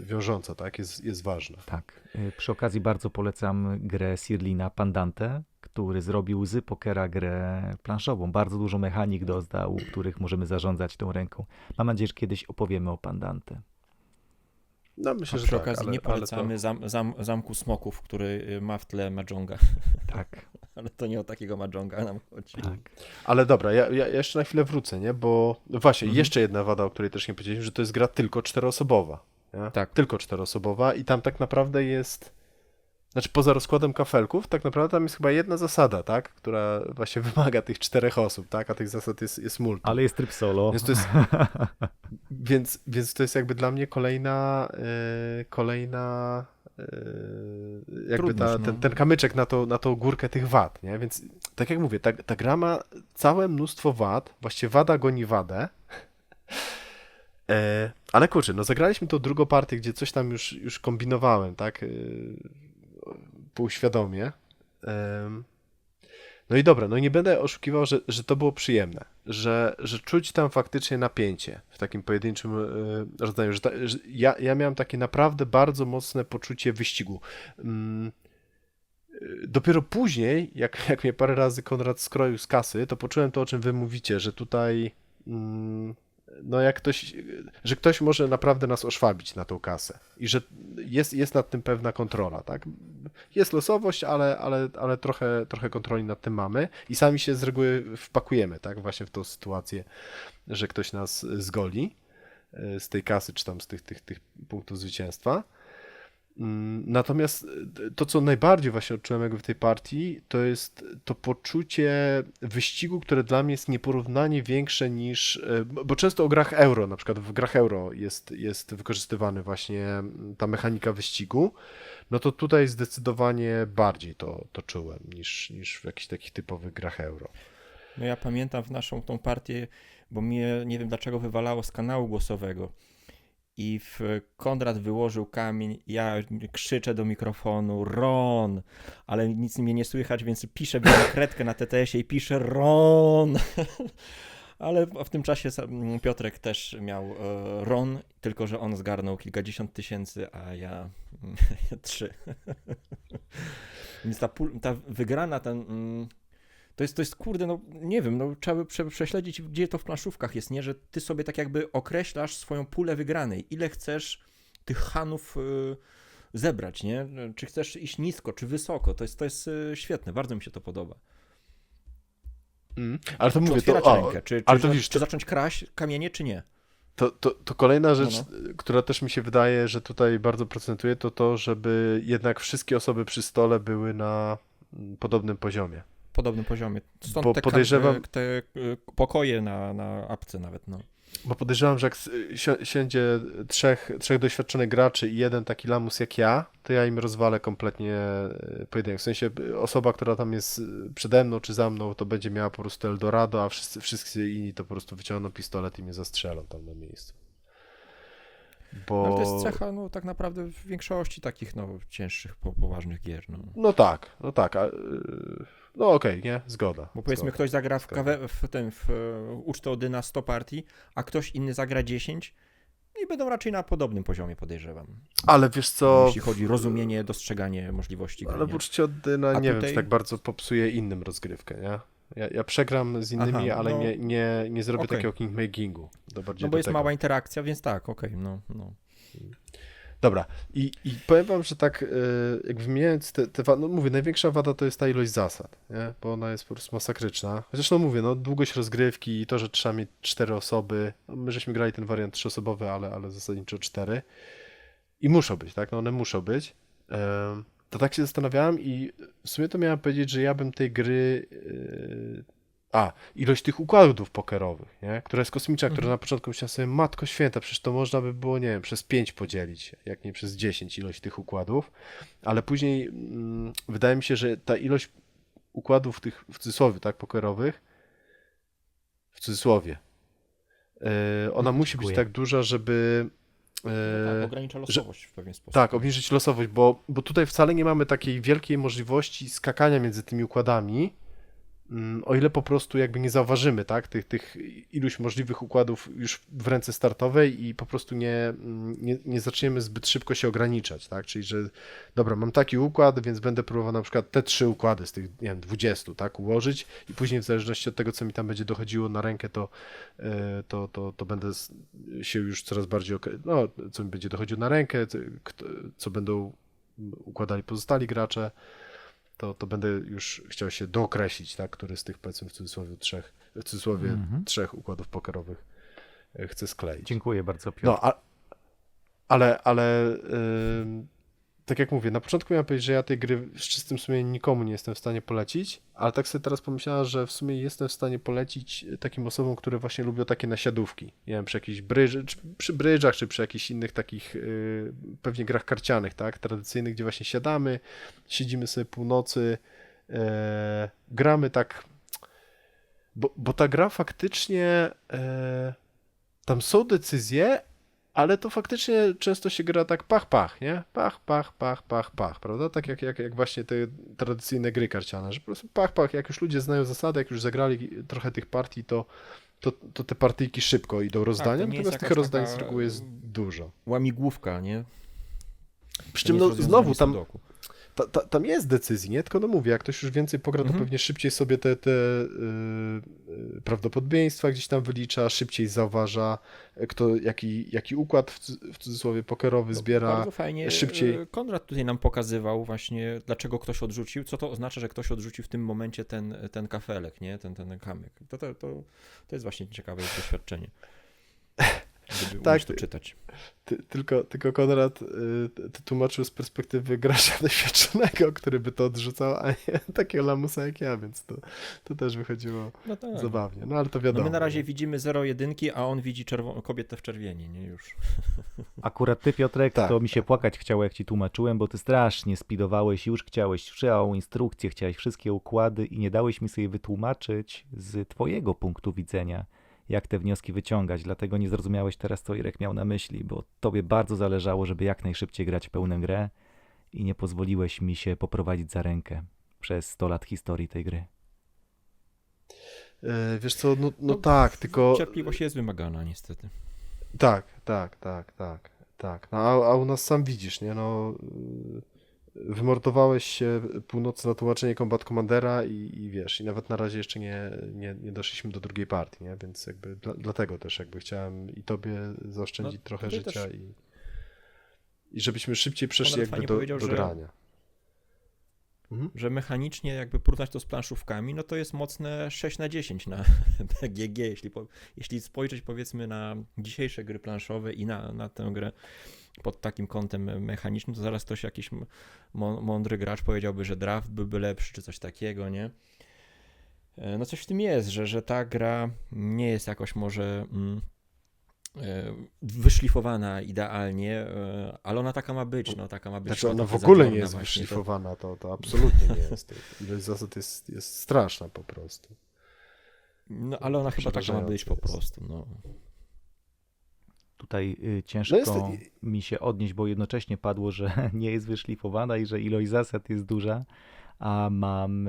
wiążąca, tak, jest ważna. Tak. Przy okazji bardzo polecam grę Sirlina Pandante, który zrobił z pokera grę planszową. Bardzo dużo mechanik dodał, których możemy zarządzać tą ręką. Mam nadzieję, że kiedyś opowiemy o Pandante. No A myślę, że przy tak, okazji nie ale polecamy Zamku Smoków, który ma w tle Mahjonga. Tak, Ale to nie o takiego Mahjonga nam chodzi. tak. Ale dobra, ja jeszcze na chwilę wrócę, nie? Bo właśnie, Mhm. jeszcze jedna wada, o której też nie powiedzieliśmy, że to jest gra tylko czteroosobowa. Nie? Tak. Tylko czteroosobowa i tam tak naprawdę jest, znaczy poza rozkładem kafelków, tak naprawdę tam jest chyba jedna zasada, tak? Która właśnie wymaga tych 4 osób, tak? A tych zasad jest multum. Ale jest tryb solo. Więc to jest, więc to jest jakby dla mnie kolejna jakby Trudność, no. ten kamyczek na tą górkę tych wad, nie? Więc tak jak mówię, ta gra ma całe mnóstwo wad, właściwie wada goni wadę, ale kurczę, no zagraliśmy tą drugą partię, gdzie coś tam już kombinowałem, tak? Półświadomie. No i dobra, no nie będę oszukiwał, że to było przyjemne, że czuć tam faktycznie napięcie w takim pojedynczym rodzaju, że ja miałem takie naprawdę bardzo mocne poczucie wyścigu. Dopiero później, jak mnie parę razy Konrad skroił z kasy, to poczułem to, o czym wy mówicie, że tutaj no jak że ktoś może naprawdę nas oszwabić na tą kasę i że jest nad tym pewna kontrola, tak? Jest losowość, ale trochę kontroli nad tym mamy i sami się z reguły wpakujemy, tak? Właśnie w tą sytuację, że ktoś nas zgoli z tej kasy, czy tam z tych punktów zwycięstwa. Natomiast to, co najbardziej właśnie odczułem jakby w tej partii, to jest to poczucie wyścigu, które dla mnie jest nieporównanie większe niż, bo często o grach euro, na przykład w grach euro jest wykorzystywany właśnie ta mechanika wyścigu, no to tutaj zdecydowanie bardziej to czułem niż w jakichś takich typowych grach euro. No ja pamiętam w naszą tą partię, bo mnie nie wiem dlaczego wywalało z kanału głosowego. I Konrad wyłożył kamień, ja krzyczę do mikrofonu Ron, ale nic mnie nie słychać, więc piszę białą kredkę na TTS-ie i piszę Ron. Ale w tym czasie Piotrek też miał Ron, tylko że on zgarnął kilkadziesiąt tysięcy, a ja 3. Więc ta wygrana, to jest kurde, no nie wiem, no trzeba by prześledzić, gdzie to w planszówkach jest, nie? Że ty sobie tak jakby określasz swoją pulę wygranej. Ile chcesz tych hanów zebrać, nie? Czy chcesz iść nisko, czy wysoko. To jest świetne, bardzo mi się to podoba. Ale to Czy mówię, otwierać rękę, czy zacząć kraść kamienie, czy nie? To kolejna rzecz, No. która też mi się wydaje, że tutaj bardzo procentuje, to żeby jednak wszystkie osoby przy stole były na podobnym poziomie. Podobnym poziomie. Stąd Bo te, podejrzewam- te pokoje na apce nawet, no. Bo podejrzewam, że jak siądzie trzech doświadczonych graczy i jeden taki lamus jak ja, to ja im rozwalę kompletnie pojedynek. W sensie osoba, która tam jest przede mną czy za mną, to będzie miała po prostu Eldorado, a wszyscy inni to po prostu wyciągną pistolet i mnie zastrzelą tam na miejscu. Bo... Ale to jest cecha, no tak naprawdę w większości takich, no, cięższych, poważnych gier, no. No tak. No okej, nie? Zgoda. Bo powiedzmy, zgoda. ktoś zagra w ucztę Odyna 100 partii, a ktoś inny zagra 10 i będą raczej na podobnym poziomie, podejrzewam. Ale wiesz co... Jeśli chodzi o rozumienie, dostrzeganie możliwości gry. Ale nie? w uczcie Odyna A nie wiem, tutaj- czy tak bardzo popsuje innym rozgrywkę, nie? Ja przegram z innymi, Aha, ale no, nie zrobię okej. takiego kingmakingu. To bardziej No bo do jest tego. mała interakcja, więc tak, okej, no. Dobra, i powiem wam, że tak jak wymieniając te wady, no mówię, największa wada to jest ta ilość zasad, nie? Bo ona jest po prostu masakryczna. Chociaż no mówię, no długość rozgrywki i to, że trzeba mieć 4 osoby, no, my żeśmy grali ten wariant 3-osobowy, ale zasadniczo 4 i muszą być, tak? No one muszą być. To tak się zastanawiałem i w sumie to miałem powiedzieć, że ja bym tej gry ilość tych układów pokerowych, nie? Która jest kosmiczna, która na początku myślałem sobie, matko święta, przecież to można by było, nie wiem, przez 5 podzielić, jak nie przez 10 ilość tych układów, ale później wydaje mi się, że ta ilość układów tych, w cudzysłowie, tak, pokerowych, w cudzysłowie, ona musi być Dziękuję. tak duża, żeby Tak, ogranicza losowość w pewien sposób. tak, obniżyć losowość, bo tutaj wcale nie mamy takiej wielkiej możliwości skakania między tymi układami, o ile po prostu jakby nie zauważymy, tak, tych iluś możliwych układów już w ręce startowej i po prostu nie zaczniemy zbyt szybko się ograniczać, tak, czyli że dobra, mam taki układ, więc będę próbował na przykład te 3 układy z tych, nie wiem, 20, tak, ułożyć i później w zależności od tego, co mi tam będzie dochodziło na rękę, to będę się już coraz bardziej, no, co mi będzie dochodziło na rękę, co będą układali pozostali gracze, to będę już chciał się dookreślić, tak, który z tych, powiedzmy w cudzysłowie trzech układów pokerowych chcę skleić. Dziękuję bardzo, Piotr. No, ale tak jak mówię, na początku miałem powiedzieć, że ja tej gry z czystym sumieniem nikomu nie jestem w stanie polecić, ale tak sobie teraz pomyślałem, że w sumie jestem w stanie polecić takim osobom, które właśnie lubią takie nasiadówki. Nie wiem, przy jakichś przy brydżach, czy przy jakichś innych takich pewnie grach karcianych, tak, tradycyjnych, gdzie właśnie siadamy, siedzimy sobie północy, gramy tak, bo ta gra faktycznie, tam są decyzje, ale to faktycznie często się gra tak pach, nie? Pach, prawda? Tak jak właśnie te tradycyjne gry karciane, że po prostu pach, jak już ludzie znają zasady, jak już zagrali trochę tych partii, to te partyjki szybko idą rozdania, to nie jest natomiast tych jakaś rozdań taka, z reguły jest dużo. Łamigłówka, nie? Przy To czym nie no, jest znowu rozwiązanie tam, sudoku. tam jest decyzji, nie? Tylko no mówię, jak ktoś już więcej pogra, to pewnie szybciej sobie te prawdopodobieństwa gdzieś tam wylicza, szybciej zauważa, kto jaki układ w cudzysłowie pokerowy zbiera, Bardzo fajnie szybciej. Konrad tutaj nam pokazywał właśnie, dlaczego ktoś odrzucił, co to oznacza, że ktoś odrzucił w tym momencie ten kafelek, nie? Ten kamyk. To jest właśnie ciekawe doświadczenie, żeby Tak, umieć to czytać. Tylko Konrad to tłumaczył z perspektywy gracza doświadczonego, który by to odrzucał, a nie takiego lamusa jak ja, więc to też wychodziło No tak. zabawnie. No ale to No wiadomo. my na razie widzimy 0-1, a on widzi kobietę w czerwieni, nie? Już. Akurat ty, Piotrek, Tak, to mi się płakać chciało, jak ci tłumaczyłem, bo ty strasznie spidowałeś, już chciałeś całą instrukcję, chciałeś wszystkie układy i nie dałeś mi sobie wytłumaczyć z twojego punktu widzenia, jak te wnioski wyciągać. Dlatego nie zrozumiałeś teraz, co Irek miał na myśli, bo tobie bardzo zależało, żeby jak najszybciej grać w pełną grę i nie pozwoliłeś mi się poprowadzić za rękę przez 100 lat historii tej gry. Wiesz co, no tak, tylko... Cierpliwość jest wymagana, niestety. Tak. No, a u nas sam widzisz, nie? No, wymordowałeś się północy na tłumaczenie Combat Commandera i wiesz, i nawet na razie jeszcze nie doszliśmy do drugiej partii, nie? Więc jakby dlatego też jakby chciałem i tobie zaoszczędzić No, trochę tutaj życia też i żebyśmy szybciej przeszli Konrad jakby fajnie do powiedział, że- grania. Że mechanicznie jakby porównać to z planszówkami, no to jest mocne 6/10 na GG, jeśli spojrzeć powiedzmy na dzisiejsze gry planszowe i na tę grę pod takim kątem mechanicznym, to zaraz ktoś jakiś mądry gracz powiedziałby, że draft byłby lepszy, czy coś takiego, nie? No coś w tym jest, że ta gra nie jest jakoś może wyszlifowana idealnie, ale ona taka ma być, no taka ma być. Znaczy ona w trochę ogóle nie zadziorna jest właśnie, wyszlifowana, to absolutnie nie jest. Ilość zasad jest straszna po prostu. No ale ona chyba taka ma być po Przerażające jest. prostu, no. Tutaj No ciężko jest- mi się odnieść, bo jednocześnie padło, że nie jest wyszlifowana i że ilość zasad jest duża, a mam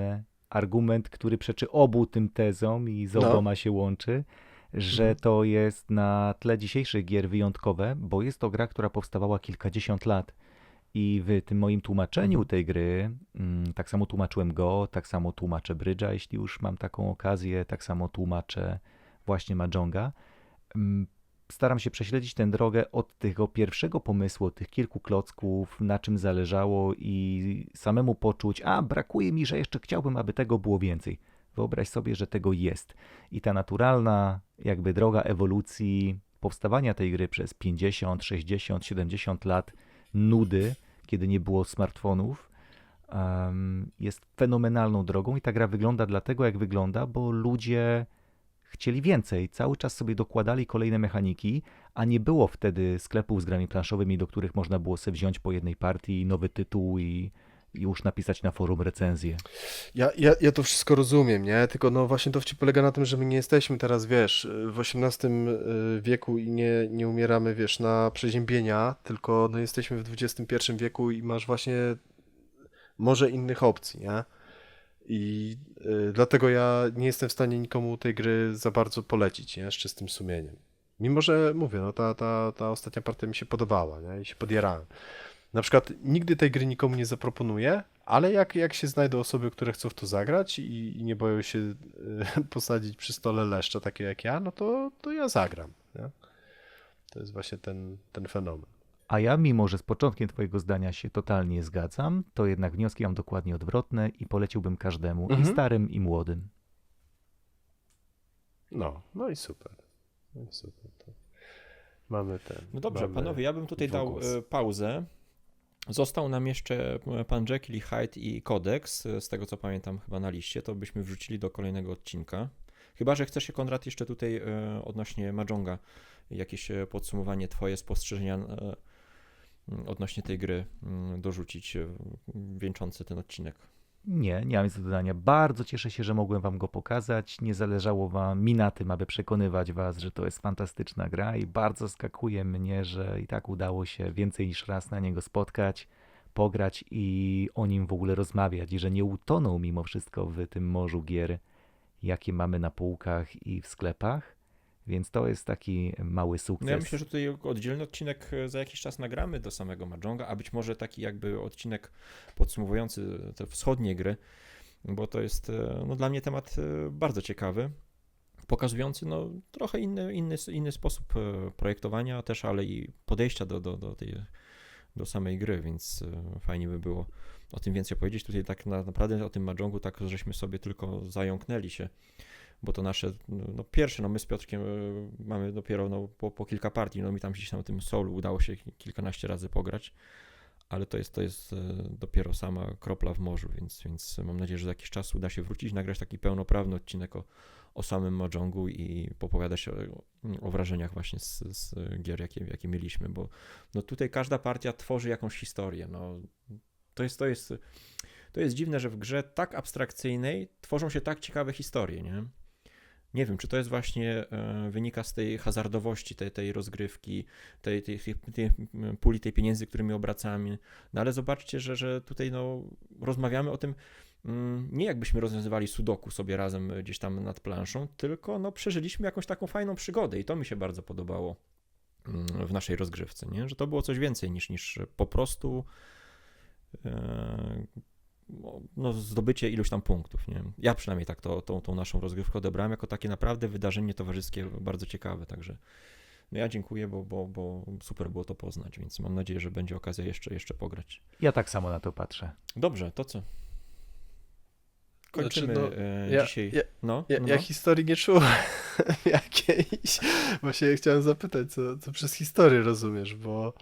argument, który przeczy obu tym tezom i z No. oboma się łączy, że to jest na tle dzisiejszych gier wyjątkowe, bo jest to gra, która powstawała kilkadziesiąt lat. I w tym moim tłumaczeniu tej gry, tak samo tłumaczyłem Go, tak samo tłumaczę Brydża, jeśli już mam taką okazję, tak samo tłumaczę właśnie Mahjonga. Staram się prześledzić tę drogę od tego pierwszego pomysłu, od tych kilku klocków, na czym zależało i samemu poczuć, brakuje mi, że jeszcze chciałbym, aby tego było więcej. Wyobraź sobie, że tego jest. I ta naturalna jakby droga ewolucji powstawania tej gry przez 50, 60, 70 lat nudy, kiedy nie było smartfonów, jest fenomenalną drogą i ta gra wygląda dlatego, jak wygląda, bo ludzie chcieli więcej, cały czas sobie dokładali kolejne mechaniki, a nie było wtedy sklepów z grami planszowymi, do których można było sobie wziąć po jednej partii nowy tytuł i już napisać na forum recenzję. Ja to wszystko rozumiem, nie? Tylko no właśnie to polega na tym, że my nie jesteśmy teraz, wiesz, w XVIII wieku i nie umieramy, wiesz, na przeziębienia, tylko no jesteśmy w XXI wieku i masz właśnie może innych opcji, nie? I dlatego ja nie jestem w stanie nikomu tej gry za bardzo polecić, nie? Z czystym sumieniem. Mimo, że mówię, no ta ostatnia partia mi się podobała, nie? I się podjarałem. Na przykład nigdy tej gry nikomu nie zaproponuję, ale jak się znajdą osoby, które chcą w to zagrać i nie boją się posadzić przy stole leszcze, takie jak ja, no to ja zagram, nie? To jest właśnie ten fenomen. A ja, mimo że z początkiem twojego zdania się totalnie zgadzam, to jednak wnioski mam dokładnie odwrotne i poleciłbym każdemu, i starym, i młodym. No i super. To mamy No dobrze, mamy panowie, ja bym tutaj dał dwugłos. pauzę. Został nam jeszcze pan Jekyll i Hyde i Kodeks, z tego co pamiętam chyba na liście, to byśmy wrzucili do kolejnego odcinka. Chyba że chcesz się, Konrad, jeszcze tutaj odnośnie Mahjonga, jakieś podsumowanie, twoje spostrzeżenia odnośnie tej gry dorzucić, wieńczące ten odcinek. Nie mam nic do dodania. Bardzo cieszę się, że mogłem wam go pokazać. Nie zależało mi na tym, aby przekonywać was, że to jest fantastyczna gra i bardzo skakuje mnie, że i tak udało się więcej niż raz na niego spotkać, pograć i o nim w ogóle rozmawiać i że nie utonął mimo wszystko w tym morzu gier, jakie mamy na półkach i w sklepach, więc to jest taki mały sukces. No ja myślę, że tutaj oddzielny odcinek za jakiś czas nagramy do samego Mahjonga, a być może taki jakby odcinek podsumowujący te wschodnie gry, bo to jest no, dla mnie temat bardzo ciekawy, pokazujący no, trochę inny sposób projektowania też, ale i podejścia do samej gry, więc fajnie by było o tym więcej powiedzieć. Tutaj tak naprawdę o tym Mahjongu tak żeśmy sobie tylko zająknęli się, bo to nasze no pierwsze, no my z Piotrkiem mamy dopiero no, po kilka partii, no mi tam gdzieś na tym solu udało się kilkanaście razy pograć, ale to jest dopiero sama kropla w morzu, więc mam nadzieję, że za jakiś czas uda się wrócić, nagrać taki pełnoprawny odcinek o samym Mahjongu i popowiadać się o wrażeniach właśnie z gier, jakie mieliśmy, bo no tutaj każda partia tworzy jakąś historię, no to jest dziwne, że w grze tak abstrakcyjnej tworzą się tak ciekawe historie, nie? Nie wiem, czy to jest właśnie wynika z tej hazardowości tej rozgrywki, tej puli tej pieniędzy, którymi obracamy. No ale zobaczcie, że tutaj no, rozmawiamy o tym nie jakbyśmy rozwiązywali sudoku sobie razem gdzieś tam nad planszą, tylko no, przeżyliśmy jakąś taką fajną przygodę i to mi się bardzo podobało w naszej rozgrywce, nie? Że to było coś więcej niż po prostu no, zdobycie iluś tam punktów, nie? Ja przynajmniej tak tą naszą rozgrywkę odebrałem jako takie naprawdę wydarzenie towarzyskie bardzo ciekawe, także no ja dziękuję, bo super było to poznać, więc mam nadzieję, że będzie okazja jeszcze pograć. Ja tak samo na to patrzę. Dobrze, to co? Kończymy dzisiaj. Ja historii nie czułem jakiejś. Właśnie chciałem zapytać, co przez historię rozumiesz, bo...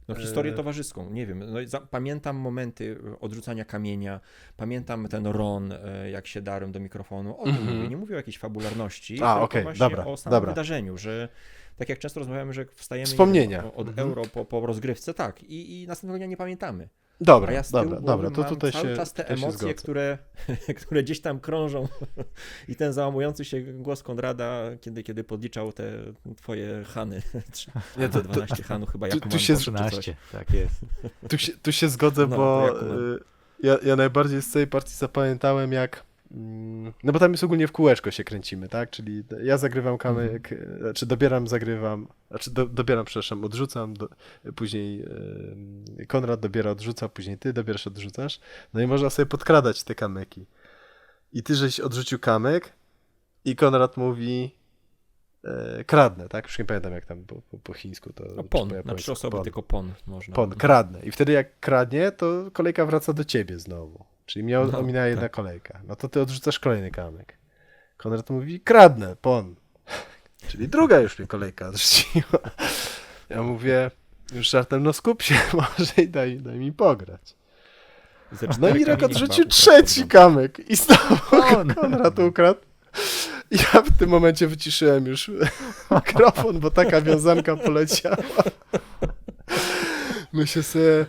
No historię towarzyską, nie wiem, no, pamiętam momenty odrzucania kamienia, pamiętam ten Ron, jak się darłem do mikrofonu, o tym mówię, nie mówię o jakiejś fabularności, tylko właśnie o samym wydarzeniu, że tak jak często rozmawiamy, że wstajemy wspomnienia od euro po rozgrywce, tak, i następnego dnia nie pamiętamy. Dobra, a ja z tyłu dobra, to mam tutaj cały się czas te tutaj się emocje, które gdzieś tam krążą i ten załamujący się głos Konrada, kiedy podliczał te twoje Hany. Nie, to 12 Hanów chyba jak tu się 13, tak jest. Tu się zgodzę, No, bo to ja najbardziej z całej partii zapamiętałem no bo tam jest ogólnie w kółeczko się kręcimy, tak? Czyli ja zagrywam kamyk, znaczy dobieram, przepraszam, odrzucam, później Konrad dobiera, odrzuca, później ty dobierasz, odrzucasz. No i można sobie podkradać te kamyki. I ty żeś odrzucił kamyk i Konrad mówi kradnę, tak? Już nie pamiętam jak tam po chińsku to... No pon, na 3 osoby tylko pon można. Pon, kradnę. I wtedy jak kradnie, to kolejka wraca do ciebie znowu. Czyli mnie ominęła jedna kolejka. No to ty odrzucasz kolejny kamyk. Konrad mówi, kradnę, pon. Czyli druga już mnie kolejka odrzuciła. Ja mówię, już żartem, no skup się może i daj mi pograć. No i Mirek odrzucił trzeci kamyk i znowu Konrad ukradł. Ja w tym momencie wyciszyłem już mikrofon, bo taka wiązanka poleciała. Myślę sobie,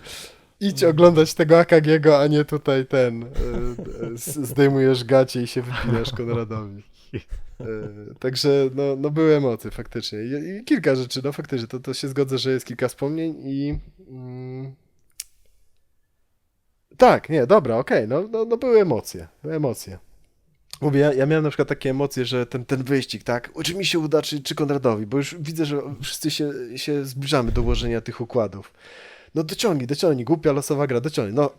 idź oglądać tego AKG-go, a nie tutaj zdejmujesz gacie i się wypinasz Konradowi. Także no były emocje faktycznie. I kilka rzeczy, no faktycznie, to się zgodzę, że jest kilka wspomnień i Tak, nie, dobra, okej, no były emocje, Mówię, ja miałem na przykład takie emocje, że ten wyścig, tak, czy mi się uda, czy Konradowi, bo już widzę, że wszyscy się zbliżamy do ułożenia tych układów. No dociągnij, głupia losowa gra, dociągnij. No,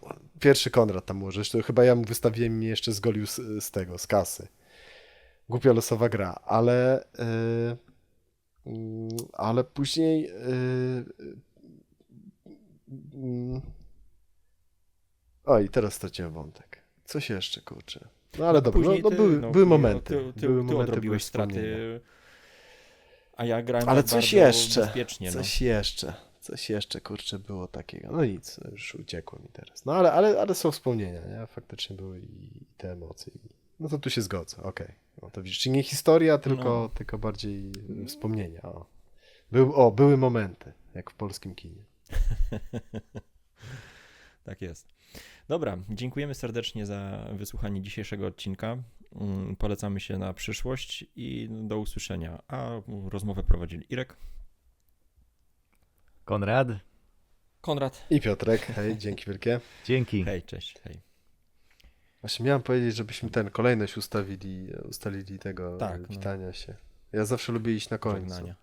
pierwszy Konrad tam ułożył, to chyba ja mu wystawiłem i mnie jeszcze zgolił z kasy. Głupia losowa gra, ale później oj, teraz straciłem wątek. Coś jeszcze, kurczę. No ale dobra, Później były momenty. Ty były momenty, były odrobiłeś wspomnienia. straty, a ja grałem Ale tak coś bardzo jeszcze, bezpiecznie. coś jeszcze, kurczę, było takiego. No nic, już uciekło mi teraz. No ale są wspomnienia, nie? Faktycznie były i te emocje. No to tu się zgodzę, okej. No to widzisz, czyli nie historia, tylko bardziej wspomnienia. Były momenty, jak w polskim kinie. Tak jest. Dobra, dziękujemy serdecznie za wysłuchanie dzisiejszego odcinka. Polecamy się na przyszłość i do usłyszenia. A rozmowę prowadzili Irek, Konrad. I Piotrek, hej, dzięki wielkie. Dzięki. Hej, cześć, hej. Właśnie miałem powiedzieć, żebyśmy kolejność ustalili tego Tak, no. witania się. Ja zawsze lubię iść na końcu. Żegnania.